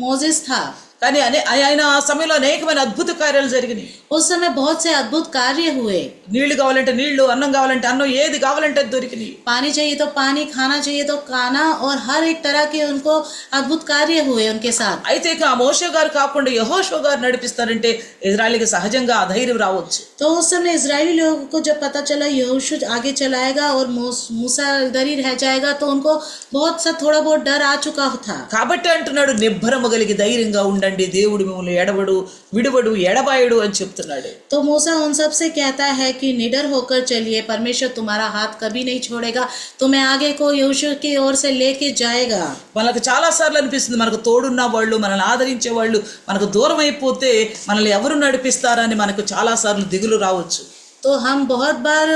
Speaker 1: मोसेस था।
Speaker 2: కానీ ఆయన ఆ సమయంలో అనేకమైన అద్భుత కార్యాలు జరిగినాయి.
Speaker 1: उस समय बहुत से अद्भुत कार्य हुए।
Speaker 2: నీళ్లు కావాలంటే నీళ్లు, అన్నం కావాలంటే అన్నం, ఏది కావాలంటే అది దొరికినాయి.
Speaker 1: पानी चाहिए तो पानी, खाना चाहिए तो खाना, और हर एक तरह के उनको अद्भुत कार्य हुए उनके साथ।
Speaker 2: అయితే ఇక ఆ మోషే గారు కాకుండా యెహోషువ గారు నడిపిస్తారంటే ఇజ్రాయేలుకి సహజంగా అధైర్యం రావచ్చు.
Speaker 1: तो उस समय इजरायली लोगों को जब पता चला यहोशू आगे चलाएगा और मूसा इधर ही रह जाएगा, तो उनको बहुत सा थोड़ा बहुत डर आ चुका था।
Speaker 2: కాబట్టి అంటున్నాడు, నిబ్బరము కలిగి ధైర్యంగా ఉండండి, దేవుడు మిమ్మల్ని విడువడు, ఎడబాయడు అని చెప్తున్నాడు.
Speaker 1: तो मूसा उन सब से कहता है कि निडर होकर चलिए, परमेश्वर तुम्हारा हाथ कभी नहीं छोड़ेगा, तुम्हें आगे को यहोशू की ओर से लेके जाएगा।
Speaker 2: మనకు చాలా సార్లు అనిపిస్తుంది, మనకు తోడున్న వాళ్ళు, మనల్ని ఆదరించే వాళ్ళు మనకు దూరం అయిపోతే మనల్ని ఎవరు నడిపిస్తారని మనకు చాలా సార్లు దిగులు రావచ్చు.
Speaker 1: तो हम बहुत बार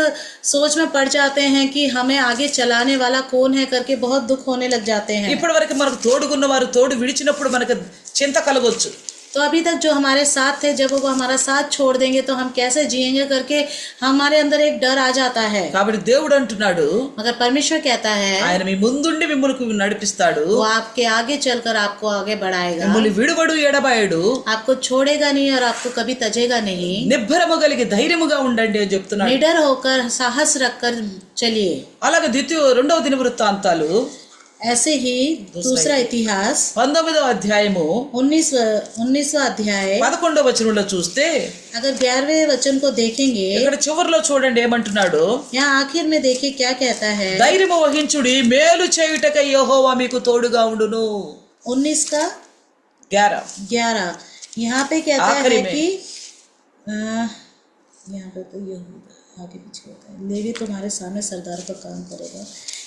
Speaker 1: सोच में पड़ जाते हैं कि हमें आगे चलाने वाला कौन है करके बहुत दुख होने लग जाते हैं।
Speaker 2: ఇప్పటి వరకు మనకు తోడుగున్న వారు తోడు విడిచినప్పుడు మనకు చింత కలగొచ్చు.
Speaker 1: तो अभी तक जो हमारे साथ थे, जब वो हमारा साथ छोड़ देंगे तो हम कैसे जिएंगे करके हमारे अंदर एक डर आ जाता है।
Speaker 2: కాబట్టి దేవుడు అంటున్నాడు,
Speaker 1: मगर परमेश्वर कहता है
Speaker 2: ఆయన మీ ముందుండి మిమ్మల్ని నడిపిస్తాడు,
Speaker 1: वो आपके आगे चलकर आपको आगे बढ़ाएगा,
Speaker 2: మిమ్మల్ని విడువడు, ఎడబాయడు,
Speaker 1: आपको छोड़ेगा नहीं और आपको कभी तजेगा नहीं।
Speaker 2: నిబ్బరము కలిగి ధైర్యముగా ఉండండి అని చెప్తున్నాడు.
Speaker 1: निडर होकर साहस रखकर चलिए।
Speaker 2: అలాగే 2వ దినవృత్తాంతాలు
Speaker 1: ऐसे ही दूसरा इतिहास
Speaker 2: 19వ అధ్యాయము
Speaker 1: 19वां अध्याय
Speaker 2: 11వ వచనంలో చూస్తే,
Speaker 1: अगर 11वें वचन को देखेंगे,
Speaker 2: ఇక్కడ చివరిలో చూడండి ఏమంటున్నాడు,
Speaker 1: यहाँ आखिर में देखिए क्या कहता है।
Speaker 2: ధైర్యము వహించుడి, మేలు చేయుటకై యెహోవా మీకు తోడుగా ఉండును.
Speaker 1: 19 का 11 यहाँ पे कहता
Speaker 2: आखिरी
Speaker 1: है
Speaker 2: में।
Speaker 1: कि यहाँ पे तो ये आगे पीछे होता है, लेवी तुम्हारे सामने सरदार का काम करेगा।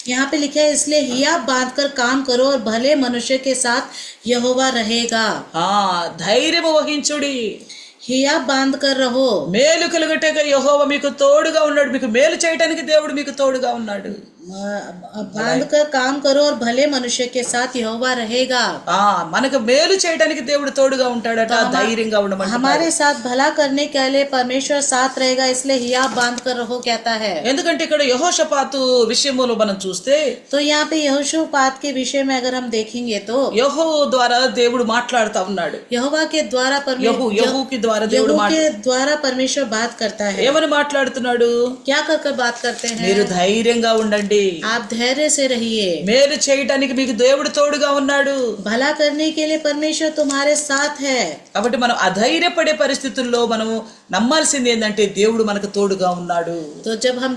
Speaker 1: यहाँ पे लिखा है इसलिए हिया बांध कर काम करो और भले मनुष्य के साथ यहोवा रहेगा।
Speaker 2: ధైర్యము వహించుడి,
Speaker 1: हिया बांध कर रहो,
Speaker 2: మేలు కలుగుటకై యెహోవా మీకు తోడుగా ఉన్నాడు. మీకు మేలు చేయడానికి దేవుడు మీకు తోడుగా ఉన్నాడు.
Speaker 1: बांध कर काम करो और भले मनुष्य के साथ यहोवा रहेगा।
Speaker 2: మనకు మేలు చేయడానికి దేవుడు తోడుగా ఉంటాడట, ధైర్యంగా ఉండమంటాడు.
Speaker 1: हमारे साथ भला करने के लिए परमेश्वर साथ रहेगा, इसलिए हियाव बांध कर रहो कहता है।
Speaker 2: ఎందుకంటే ఇక్కడ యెహోషాపాతు విషయంలో మనం చూస్తే
Speaker 1: तो यहाँ पे यहोशूपात के विषय में अगर हम देखेंगे तो
Speaker 2: యెహో ద్వారా దేవుడు మాట్లాడుతా ఉన్నాడు.
Speaker 1: यहोवा के द्वारा
Speaker 2: యెహూకి ద్వారా దేవుడు
Speaker 1: के द्वारा परमेश्वर बात करता है।
Speaker 2: ఏమని మాట్లాడుతున్నాడు?
Speaker 1: क्या कर कर बात करते हैं?
Speaker 2: మీరు ధైర్యంగా ఉండండి,
Speaker 1: आप धैर्य से रहिए,
Speaker 2: మేలు చేయడానికి మీకు దేవుడు తోడుగా ఉన్నాడు.
Speaker 1: भला करने के लिए परमेश्वर तुम्हारे साथ है।
Speaker 2: కాబట్టి మనం అధైర్యపడే పరిస్థితుల్లో మనం నమ్మాల్సింది ఏంటంటే దేవుడు మనకు తోడుగా ఉన్నాడు.
Speaker 1: तो जब हम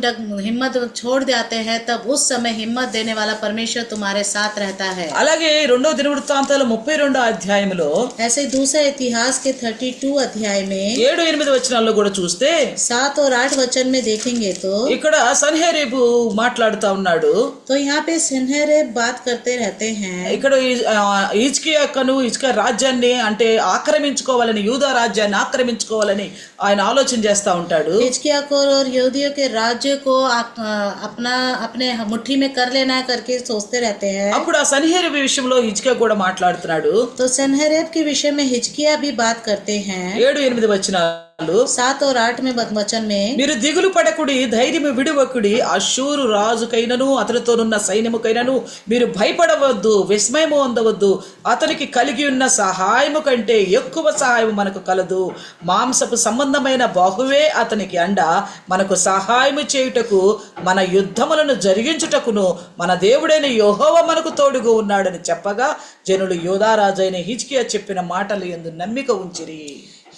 Speaker 1: हिम्मत छोड़ जाते हैं तब उस समय हिम्मत देने वाला परमेश्वर तुम्हारे साथ रहता है।
Speaker 2: అలాగే 2వ దినవృత్తాంతాలు 32వ అధ్యాయంలో
Speaker 1: ऐसे दूसरा इतिहास के 32 अध्याय में
Speaker 2: 7-8 వచనాల్లో కూడా చూస్తే
Speaker 1: 7 और 8 वचन में देखेंगे तो
Speaker 2: ఇక్కడ సన్హెరీబు మాట్లాడుతా ఉన్నాడు.
Speaker 1: तो यहाँ पे सन्हेरेब बात करते रहते हैं।
Speaker 2: ఇక్కడ హిజ్కియా రాజ్యాన్ని అంటే ఆక్రమించుకోవాలని, యూదా రాజ్యాన్ని ఆక్రమించుకోవాలని ఆయన ఆలోచన చేస్తా ఉంటాడు.
Speaker 1: हिजकिय्याह को और यहूदियों के राज्य को अपने मुट्ठी में कर लेना करके सोचते रहते हैं।
Speaker 2: అప్పుడు ఆ సన్హెరీబు విషయంలో హిజ్కియా కూడా మాట్లాడుతున్నాడు.
Speaker 1: तो सन्हेरेब के विषय में हिजकिय्याह भी बात करते हैं।
Speaker 2: 7-8 వచనాలు
Speaker 1: 7 और 8 में वचन में
Speaker 2: మీరు దిగులు పడకుడి, ధైర్యము విడువకుడి, అష్షూరు రాజుకైనను అతనితోనున్న సైన్యముకైనను మీరు భయపడవద్దు, విస్మయము పొందవద్దు. అతనికి కలిగి ఉన్న సహాయము కంటే ఎక్కువ సహాయం మనకు కలదు. మాంసపు సంబంధమైన బాహువే అతనికి అండ. మనకు సహాయము చేయుటకు, మన యుద్ధములను జరిగించుటకును మన దేవుడైన యెహోవా మనకు తోడుగా ఉన్నాడని చెప్పగా జనులు యూదా రాజైన హిజ్కియా చెప్పిన మాటలు యందు నమ్మిక ఉంచిరి.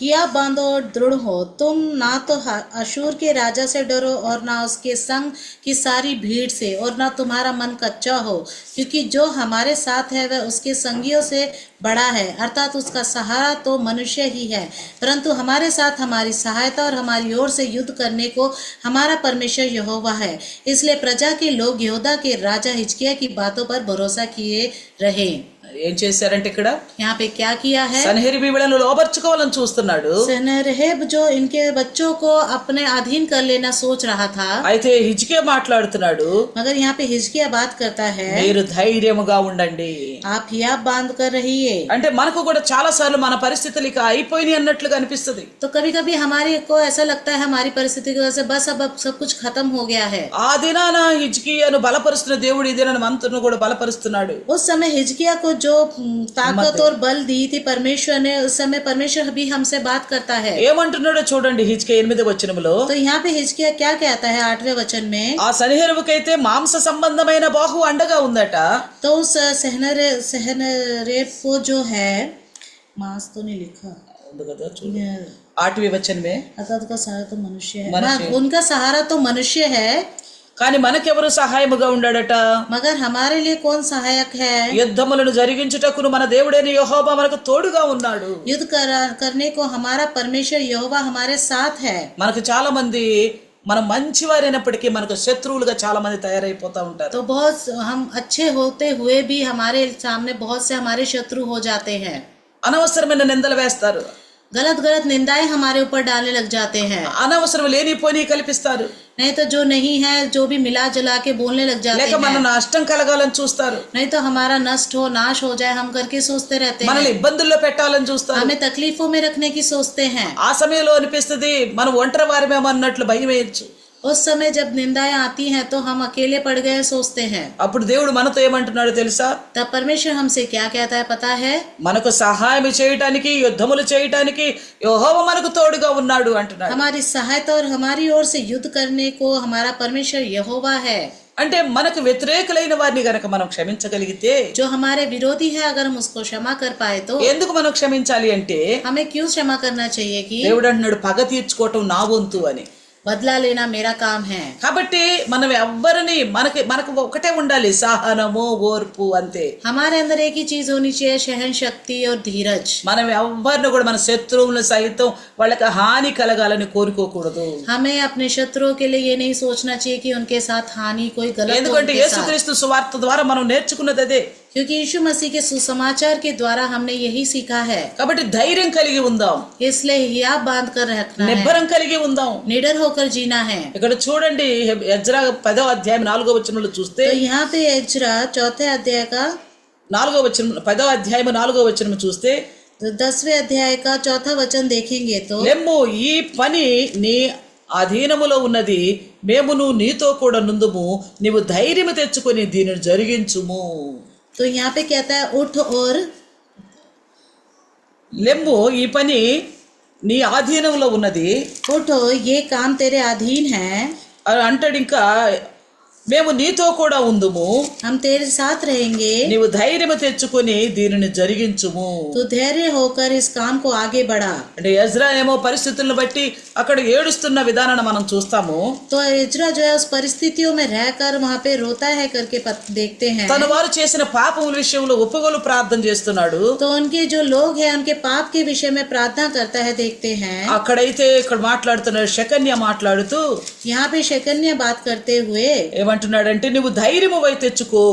Speaker 1: हिया बांधो और दृढ़ हो, तुम ना तो अशूर के राजा से डरो और ना उसके संग की सारी भीड़ से, और ना तुम्हारा मन कच्चा हो, क्योंकि जो हमारे साथ है वह उसके संगियों से बड़ा है, अर्थात उसका सहारा तो मनुष्य ही है, परंतु हमारे साथ हमारी सहायता और हमारी ओर से युद्ध करने को हमारा परमेश्वर यहोवा है। इसलिए प्रजा के लोग यहूदा के राजा हिजकिय्याह की बातों पर भरोसा किए रहे।
Speaker 2: ఏం చేశారంటే ఇక్కడ
Speaker 1: यहाँ पे क्या किया है?
Speaker 2: సన్హెరీబు వీళ్ళను లోబర్చుకోవాలని చూస్తున్నాడు.
Speaker 1: सन्हेरेब जो इनके बच्चों को अपने अधीन कर लेना सोच रहा था,
Speaker 2: అయితే హిజ్కియా మాట్లాడుతున్నాడు,
Speaker 1: मगर यहाँ पे हिजकिय्याह बात करता है
Speaker 2: మీరు ధైర్యముగా ఉండండి.
Speaker 1: आप हिया बांध कर रहिए।
Speaker 2: అంటే మనకు కూడా చాలా సార్లు మన పరిస్థితులు ఇక అయిపోయినాయి అన్నట్లుగా అనిపిస్తుంది.
Speaker 1: तो कभी कभी हमारे को ऐसा लगता है हमारी परिस्थिति की वजह से बस अब सब कुछ खत्म हो गया है।
Speaker 2: ఆ దినాన హిజ్కియాను బలపరుస్తున్న దేవుడు ఈ దినాన మనతో కూడా బలపరుస్తున్నాడు.
Speaker 1: उस समय हिजकिय्याह को जो ताकत और बल दी थी परमेश्वर ने, उस समय परमेश्वर भी हमसे बात करता है।
Speaker 2: ఏమంటున్నాడో చూడండి హిజ్కియా 8వ వచనములో.
Speaker 1: तो यहाँ पे हिजकिय्याह क्या कहता है 8वें वचन में?
Speaker 2: ఆ సన్హెరీబుకైతే మాంస సంబంధమైన బాహు అండగా ఉందట.
Speaker 1: तो उस सन्हेरेब को जो है, मांस तो नहीं लिखा,
Speaker 2: ఉంది కదా చూడు 8వ వచనమే.
Speaker 1: अर्थात उसका सहारा तो मनुष्य है, उनका सहारा तो मनुष्य है,
Speaker 2: కానీ మనకెవరు సహాయముగా ఉండాడట?
Speaker 1: मगर हमारे लिए कौन सहायक है?
Speaker 2: యుద్ధములను జరిగించుటకును మన దేవుడైన యెహోవా మనకు తోడుగా ఉన్నాడు.
Speaker 1: युद्ध करने को हमारा परमेश्वर यहोवा हमारे साथ है।
Speaker 2: మనకు చాలా మంది మనం మంచివారైనప్పటికీ మనకు శత్రువులుగా చాలా మంది తయారైపోతా ఉంటారు.
Speaker 1: तो बहुत हम अच्छे होते हुए भी हमारे सामने बहुत से हमारे शत्रु हो जाते हैं।
Speaker 2: అనవసరమైన నిందలు వేస్తారు,
Speaker 1: गलत निंदाएं हमारे ऊपर डालने लग जाते हैं,
Speaker 2: అనవసరం లేనిపోని కల్పిస్తారు,
Speaker 1: नहीं तो जो नहीं है जो भी मिला जुला के बोलने लग जाते
Speaker 2: లేక మన
Speaker 1: हैं,
Speaker 2: నష్టం కలగాలని చూస్తారు,
Speaker 1: नहीं तो हमारा नष्ट हो नाश हो जाए हम करके सोचते रहते
Speaker 2: మనల్ని
Speaker 1: हैं,
Speaker 2: ఇబ్బందుల్లో పెట్టాలని చూస్తారు.
Speaker 1: हमें तकलीफों में रखने की सोचते हैं।
Speaker 2: ఆ సమయంలో అనిపిస్తుంది మనం ఒంటరి వారమేమో అన్నట్లు భయం వేయచ్చు.
Speaker 1: उस समय जब निंदाएं आती हैं तो हम अकेले पड़ गए सोचते हैं।
Speaker 2: అప్పుడు దేవుడు మనతో ఏమంటున్నాడో తెలుసా?
Speaker 1: तब परमेश्वर हमसे क्या कहता है पता है?
Speaker 2: మనకు సహాయం చేయటానికి, యుద్ధములు చేయటానికి యెహోవా మనకు తోడుగా ఉన్నాడు అంటున్నాడు.
Speaker 1: हमारी सहायता और हमारी ओर से युद्ध करने को हमारा परमेश्वर यहोवा है।
Speaker 2: అంటే మనకు వ్యతిరేకులైన వారిని గనక మనం క్షమించగలిగితే,
Speaker 1: जो हमारे विरोधी है अगर हम उसको क्षमा कर पाए तो
Speaker 2: ఎందుకు మనం క్షమించాలి అంటే
Speaker 1: हमें क्यों क्षमा करना चाहिए कि
Speaker 2: దేవుడు అంటున్నాడు పగ తీర్చుకోవటం నా వంతు అని.
Speaker 1: बदला लेना मेरा काम है।
Speaker 2: కాబట్టి మనం ఎవ్వరిని మనకు ఒకటే ఉండాలి, సహనము, ఓర్పు, అంతే.
Speaker 1: हमारे अंदर एक ही चीज होनी चाहिए, सहन शक्ति और धीरज।
Speaker 2: మనం ఎవ్వరిని కూడా మన శత్రువులను సైతం వాళ్ళకి హాని కలగాలని కోరుకోకూడదు.
Speaker 1: हमें अपने शत्रुओं के लिए ये नहीं सोचना चाहिए कि उनके साथ हानि कोई गलत हो
Speaker 2: ఎందుకంటే
Speaker 1: उनके साथ।
Speaker 2: యేసుక్రీస్తు సువార్త ద్వారా మనం నేర్చుకున్నది అదే.
Speaker 1: क्योंकि यीशु मसीह के सुसमाचार के द्वारा हमने यही सीखा है,
Speaker 2: కాబట్టి ధైర్యం కలిగి ఉందాం,
Speaker 1: इसलिए हिया बांध कर रखना है,
Speaker 2: నిబ్బరం కలిగి ఉందాం.
Speaker 1: निडर होकर जीना है।
Speaker 2: ఇక్కడ చూడండి ఎజ్రా 10వ అధ్యాయం 4వ వచనంలో చూస్తే
Speaker 1: तो यहाँ पे एज्रा 4th अध्याय का
Speaker 2: 4వ వచనం 10వ అధ్యాయం 4వ వచనం చూస్తే
Speaker 1: 10वें अध्याय का 4था वचन देखेंगे तो
Speaker 2: లెమ్ము ఈ పని నీ అధీనములో ఉన్నది, మేమును నీతో కూడా నుందుము, నీవు ధైర్యము తెచ్చుకొని దీనిని జరిగించుము.
Speaker 1: तो यहाँ पे कहता है उठ और
Speaker 2: లెమ్ము ఈ పని నీ ఆధీనంలో ఉన్నది
Speaker 1: उठो, ये काम तेरे अधीन है,
Speaker 2: అని అంటాడు. ఇంకా మేము నీతో కూడా ఉందుము,
Speaker 1: हम तेरे साथ रहेंगे,
Speaker 2: నీవు ధైర్యము తెచ్చుకొని దీనిని జరిగించుము.
Speaker 1: तो धैर्य होकर इस काम को आगे बढ़ा।
Speaker 2: అంటే ఎజ్రా ఏమో పరిస్థితులను బట్టి అక్కడ ఏడుస్తున్న విధానాన్ని మనం చూస్తాము.
Speaker 1: तो एज्रा जो है उस परिस्थितियों में रहकर वहाँ पे रोता है करके देखते हैं।
Speaker 2: తన వారు చేసిన పాపముల విషయంలో ఒప్పుకోలు ప్రార్థన చేస్తున్నాడు.
Speaker 1: तो उनके जो लोग हैं उनके पाप के विषय में प्रार्थना करता है, देखते हैं।
Speaker 2: అక్కడైతే ఇక్కడ మాట్లాడుతున్నాడు, శకన్య మాట్లాడుతూ
Speaker 1: यहाँ पे शकन्या बात करते हुए
Speaker 2: ఏమంటున్నాడంటే నువ్వు ధైర్యము వై తెచ్చుకో,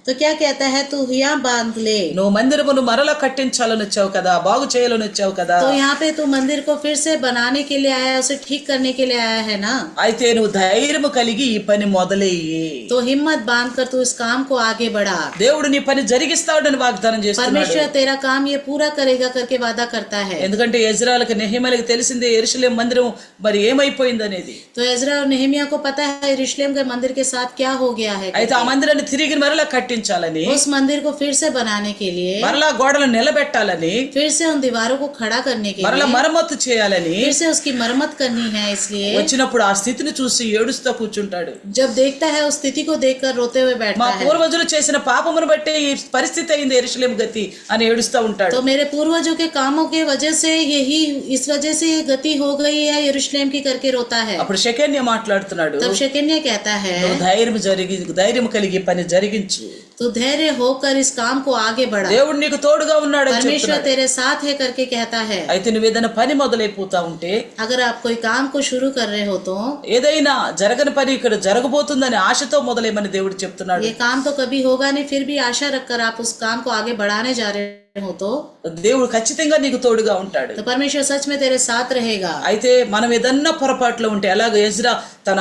Speaker 1: तो क्या कहता है, तू हिया बांध ले।
Speaker 2: నువ్వు మందిరమును మరల కట్టించాలని వచ్చావు కదా, బాగు చేయాలని వచ్చావు కదా,
Speaker 1: तो यहाँ पे तू मंदिर को फिर से बनाने के लिए आया, उसे ठीक करने के लिए आया है ना।
Speaker 2: అయితే నువ్వు ధైర్యము కలిగి ఈ పని మొదలెయ్యి.
Speaker 1: तो हिम्मत बांध कर तू इस काम को आगे बढ़ा।
Speaker 2: దేవుడు నీ పని జరిగిస్తాడని వాగ్దానం చేస్తున్నాడు.
Speaker 1: परमेश्वर तेरा काम ये पूरा करेगा करके वादा करता है।
Speaker 2: ఎందుకంటే ఎజ్రాలకు నెహెమీయాలకు తెలిసిందే యెరూషలేం మందిరం మరి ఏమైపోయింది అనేది.
Speaker 1: तो एज्रा और नेहमिया को पता है यरूशलेम के मंदिर के साथ क्या हो गया है।
Speaker 2: అయితే ఆ మందిరాన్ని తిరిగి మరలా కట్టించాలని,
Speaker 1: उस मंदिर को फिर से बनाने के लिए,
Speaker 2: మరలా గోడలు నిలబెట్టాలని,
Speaker 1: फिर से उन दीवारों को खड़ा करने के
Speaker 2: మరలా
Speaker 1: लिए,
Speaker 2: మరమ్మతు చేయాలని
Speaker 1: फिर से उसकी मरम्मत करनी है। इसलिए
Speaker 2: వచ్చినప్పుడు ఆ స్థితిని చూసి ఏడుస్తూ కూర్చుంటాడు.
Speaker 1: जब देखता है उस स्थिति को देखकर रोते हुए
Speaker 2: మా
Speaker 1: बैठता है।
Speaker 2: పూర్వజులు చేసిన పాపమును బట్టే ఈ పరిస్థితి అయింది యెరూషలేం గతి అని ఏడుస్తూ ఉంటాడు.
Speaker 1: तो मेरे पूर्वजों के कामों के वजह से यही, इस वजह से ये गति हो गई है यरूशलेम की करके रोता है।
Speaker 2: అప్పుడు శెకన్య మాట్లాడుతున్నాడు,
Speaker 1: तब शकन्या कहता है,
Speaker 2: నువ్వు ధైర్యం కలిగి పని జరిగించు,
Speaker 1: तू धैर्य होकर इस काम को आगे बढ़ा,
Speaker 2: దేవుడు నీకు తోడుగా ఉన్నాడు అని
Speaker 1: परमेश्वर
Speaker 2: చెప్తున్నాడు.
Speaker 1: तेरे साथ है करके कहता है।
Speaker 2: అయితే నువ్వు ఏదైనా పని మొదలైపోతా ఉంటే,
Speaker 1: अगर आप कोई काम को शुरू कर रहे हो तो
Speaker 2: ఏదైనా జరగని పని ఇక్కడ జరగబోతుందని ఆశతో మొదలైమని దేవుడు చెప్తున్నాడు.
Speaker 1: ये काम तो कभी होगा नहीं, फिर भी आशा रखकर आप उस काम को आगे बढ़ाने जा रहे हो तो
Speaker 2: దేవుడు ఖచ్చితంగా నీకు తోడుగా ఉంటాడు.
Speaker 1: तो परमेश्वर सच में तेरे साथ रहेगा।
Speaker 2: అయితే మనం ఏదన్నా పొరపాట్లో ఉంటే, అలాగే ఎజ్రా తన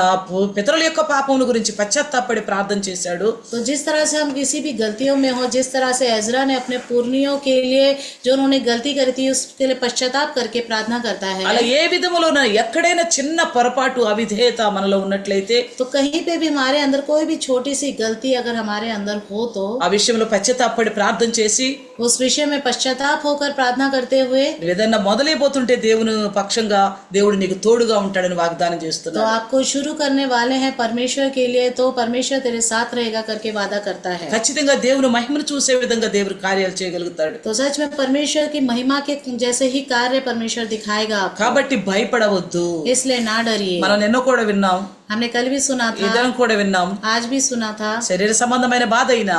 Speaker 2: పితరుల యొక్క పాపముల గురించి పశ్చాత్తాపడి ప్రార్థన చేశాడు.
Speaker 1: तो जिस तरह से हम किसी भी गलतियों में हो, जिस तरह से एज्रा ने अपने पुरनियों के लिए जो उन्होंने गलती करी थी उसके लिए पश्चाताप करके प्रार्थना करता है,
Speaker 2: అలా ఏ విధములో ఎక్కడైనా చిన్న పొరపాటు అవిధేయత మనలో ఉన్నట్లయితే,
Speaker 1: तो कहीं पे भी हमारे अंदर कोई भी छोटी सी गलती अगर हमारे अंदर हो तो
Speaker 2: ఆ విషయంలో పశ్చాత్తాపడి ప్రార్థన చేసి
Speaker 1: उस विषय में पश्चाताप होकर प्रार्थना करते हुए,
Speaker 2: నువ్వు ఏదన్నా మొదలైపోతుంటే దేవుని పక్షంగా దేవుడు నీకు తోడుగా ఉంటాడని వాగ్దానం
Speaker 1: तो
Speaker 2: చేస్తున్నాడు.
Speaker 1: आपको शुरू करने वाले हैं परमेश्वर के लिए, तो परमेश्वर तेरे साथ रहेगा करके वादा करता है।
Speaker 2: ఖచ్చితంగా దేవుని మహిమను చూసే విధంగా దేవుడు కార్యాలు చేయగలుగుతాడు.
Speaker 1: तो सच में परमेश्वर की महिमा के जैसे ही कार्य परमेश्वर दिखाएगा आपको,
Speaker 2: కాబట్టి భయపడవద్దు.
Speaker 1: इसलिए ना डरिए।
Speaker 2: మనం ఎన్నో కూడా విన్నాం,
Speaker 1: हमने कल भी सुना था,
Speaker 2: ఇదం కూడా విన్నాం.
Speaker 1: आज भी सुना था,
Speaker 2: శరీర సంబంధమైన బాధ అయినా,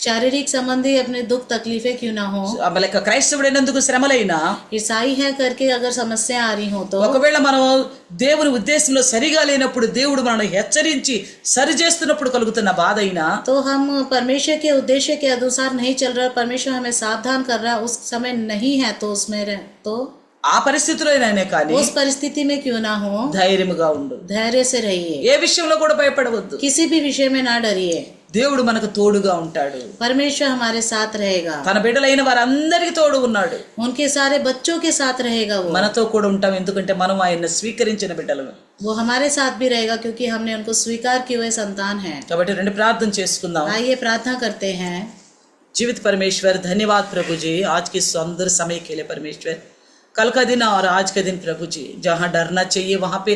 Speaker 1: शारीरिक संबंधी अपने दुख तकलीफें क्यों ना हो,
Speaker 2: లెక్క క్రైస్తవుడైనందుకు శ్రమలైనా,
Speaker 1: ईसाई है करके अगर समस्या आ रही हो तो
Speaker 2: ఒకవేళ మనం దేవుని ఉద్దేశంలో సరిగా లేనప్పుడు దేవుడు మనల్ని హెచ్చరించి సరి చేస్తున్నప్పుడు కలుగుతున్న బాధ అయినా,
Speaker 1: तो हम परमेश्वर के उद्देश्य के अनुसार नहीं चल रहा, परमेश्वर हमें सावधान कर रहा है, उस समय नहीं है तो उसमें तो
Speaker 2: ఆ పరిస్థితిలో అయినా కానీ
Speaker 1: उस परिस्थिति में क्यों ना हो,
Speaker 2: ధైర్యముగా ఉండు.
Speaker 1: धैर्य से रहिए,
Speaker 2: ఏ విషయంలో కూడా భయపడవద్దు.
Speaker 1: किसी भी विषय में ना डरिए।
Speaker 2: దేవుడు మనకు తోడుగా ఉంటాడు.
Speaker 1: परमेश्वर हमारे साथ रहेगा,
Speaker 2: తన బిడ్డలైన వారందరికీ తోడు ఉన్నాడు.
Speaker 1: उनके सारे बच्चों के साथ रहेगा वो
Speaker 2: మనతో కూడా ఉంటాం, ఎందుకంటే మనం ఆయన స్వీకరించిన బిడ్డలము.
Speaker 1: वो हमारे साथ भी रहेगा क्योंकि हमने उनको स्वीकार किए हुए संतान हैं।
Speaker 2: కాబట్టి రెండు ప్రార్థన చేసుకుందాం.
Speaker 1: आइए प्रार्थना करते हैं।
Speaker 2: जीवित परमेश्वर, धन्यवाद प्रभु जी आज के सुंदर समय के लिए परमेश्वर, कल का दिन और आज का दिन प्रभु जी, जहाँ डरना चाहिए वहाँ पे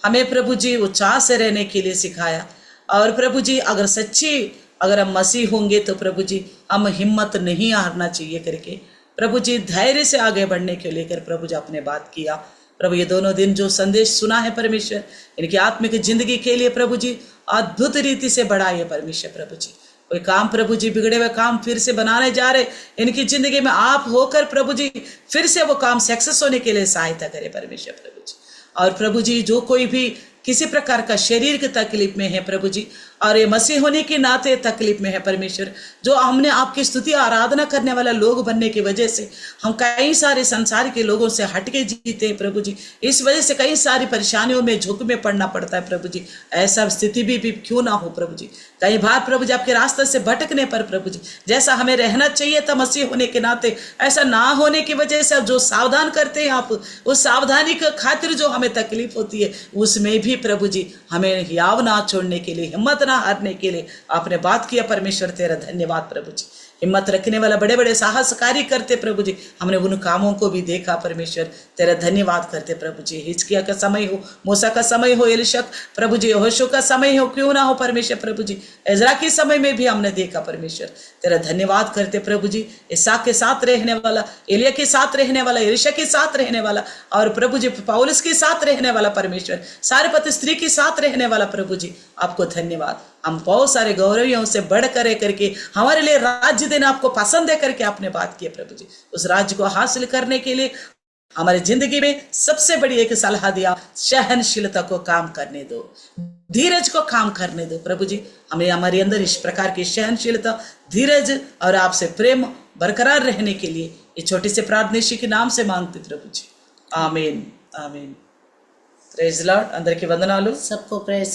Speaker 2: हमें प्रभु जी उत्साह से रहने के लिए सिखाया। और प्रभु जी अगर हम मसीह होंगे तो प्रभु जी हम हिम्मत नहीं हारना चाहिए करके प्रभु जी धैर्य से आगे बढ़ने के लेकर प्रभु जी आपने बात किया। प्रभु ये दोनों दिन जो संदेश सुना है परमेश्वर, इनकी आत्मिक जिंदगी के लिए प्रभु जी अद्भुत रीति से बढ़ाइए परमेश्वर। प्रभु जी कोई काम प्रभु जी बिगड़े हुए काम फिर से बनाने जा रहे, इनकी जिंदगी में आप होकर प्रभु जी फिर से वो काम सक्सेस होने के लिए सहायता करें परमेश्वर। प्रभु जी और प्रभु जी जो कोई भी किसी प्रकार का शरीर की तकलीफ में है प्रभु जी, और ये मसीह होने के नाते तकलीफ में है परमेश्वर। जो हमने आपकी स्तुति आराधना करने वाला लोग बनने की वजह से हम कई सारे संसार के लोगों से हटके जीते हैं प्रभु जी। इस वजह से कई सारी परेशानियों में झुक में पड़ना पड़ता है प्रभु जी। ऐसा स्थिति भी क्यों ना हो प्रभु जी। कई बार प्रभु जी आपके रास्ते से भटकने पर प्रभु जी जैसा हमें रहना चाहिए था मसीह होने के नाते, ऐसा ना होने की वजह से जो सावधान करते हैं आप, उस सावधानी के खातिर जो हमें तकलीफ होती है उसमें भी प्रभु जी हमें हियाव ना छोड़ने के लिए, हिम्मत ना हारने के लिए आपने बात किया परमेश्वर। तेरा धन्यवाद प्रभु जी। हिम्मत रखने वाला बड़े बड़े साहस कार्य करते प्रभु जी, हमने उन कामों को भी देखा परमेश्वर। तेरा धन्यवाद करते प्रभु जी। हिजकिया का समय हो, मूसा का समय हो, एलिशा प्रभु जी, यहोशू का समय हो, क्यों ना हो परमेश्वर प्रभु जी, इज़रा के समय में भी हमने देखा परमेश्वर। तेरा धन्यवाद करते प्रभु जी। इसहाक के साथ रहने वाला, एलिया के साथ रहने वाला, एलिशा के साथ रहने वाला, और प्रभु जी पौलुस के साथ रहने वाला परमेश्वर, सारपत स्त्री के साथ रहने वाला प्रभु जी, आपको धन्यवाद। हम बहुत सारे गौरवियों से बढ़ कर करके हमारे लिए राज्य देना आपको पसंद है करके आपने बात की प्रभु जी। उस राज्य को हासिल करने के लिए हमारी जिंदगी में सबसे बड़ी एक सलाह दिया, सहनशीलता को काम करने दो, धीरज को काम करने दो प्रभु जी। हमें हमारे अंदर इस प्रकार की सहनशीलता, धीरज और आपसे प्रेम बरकरार रहने के लिए ये छोटे से प्रार्थना यीशु के नाम से मांगते प्रभु जी। आमीन आमीन। Praise Lord. अंदर की वंदनालु
Speaker 1: सबको प्रेज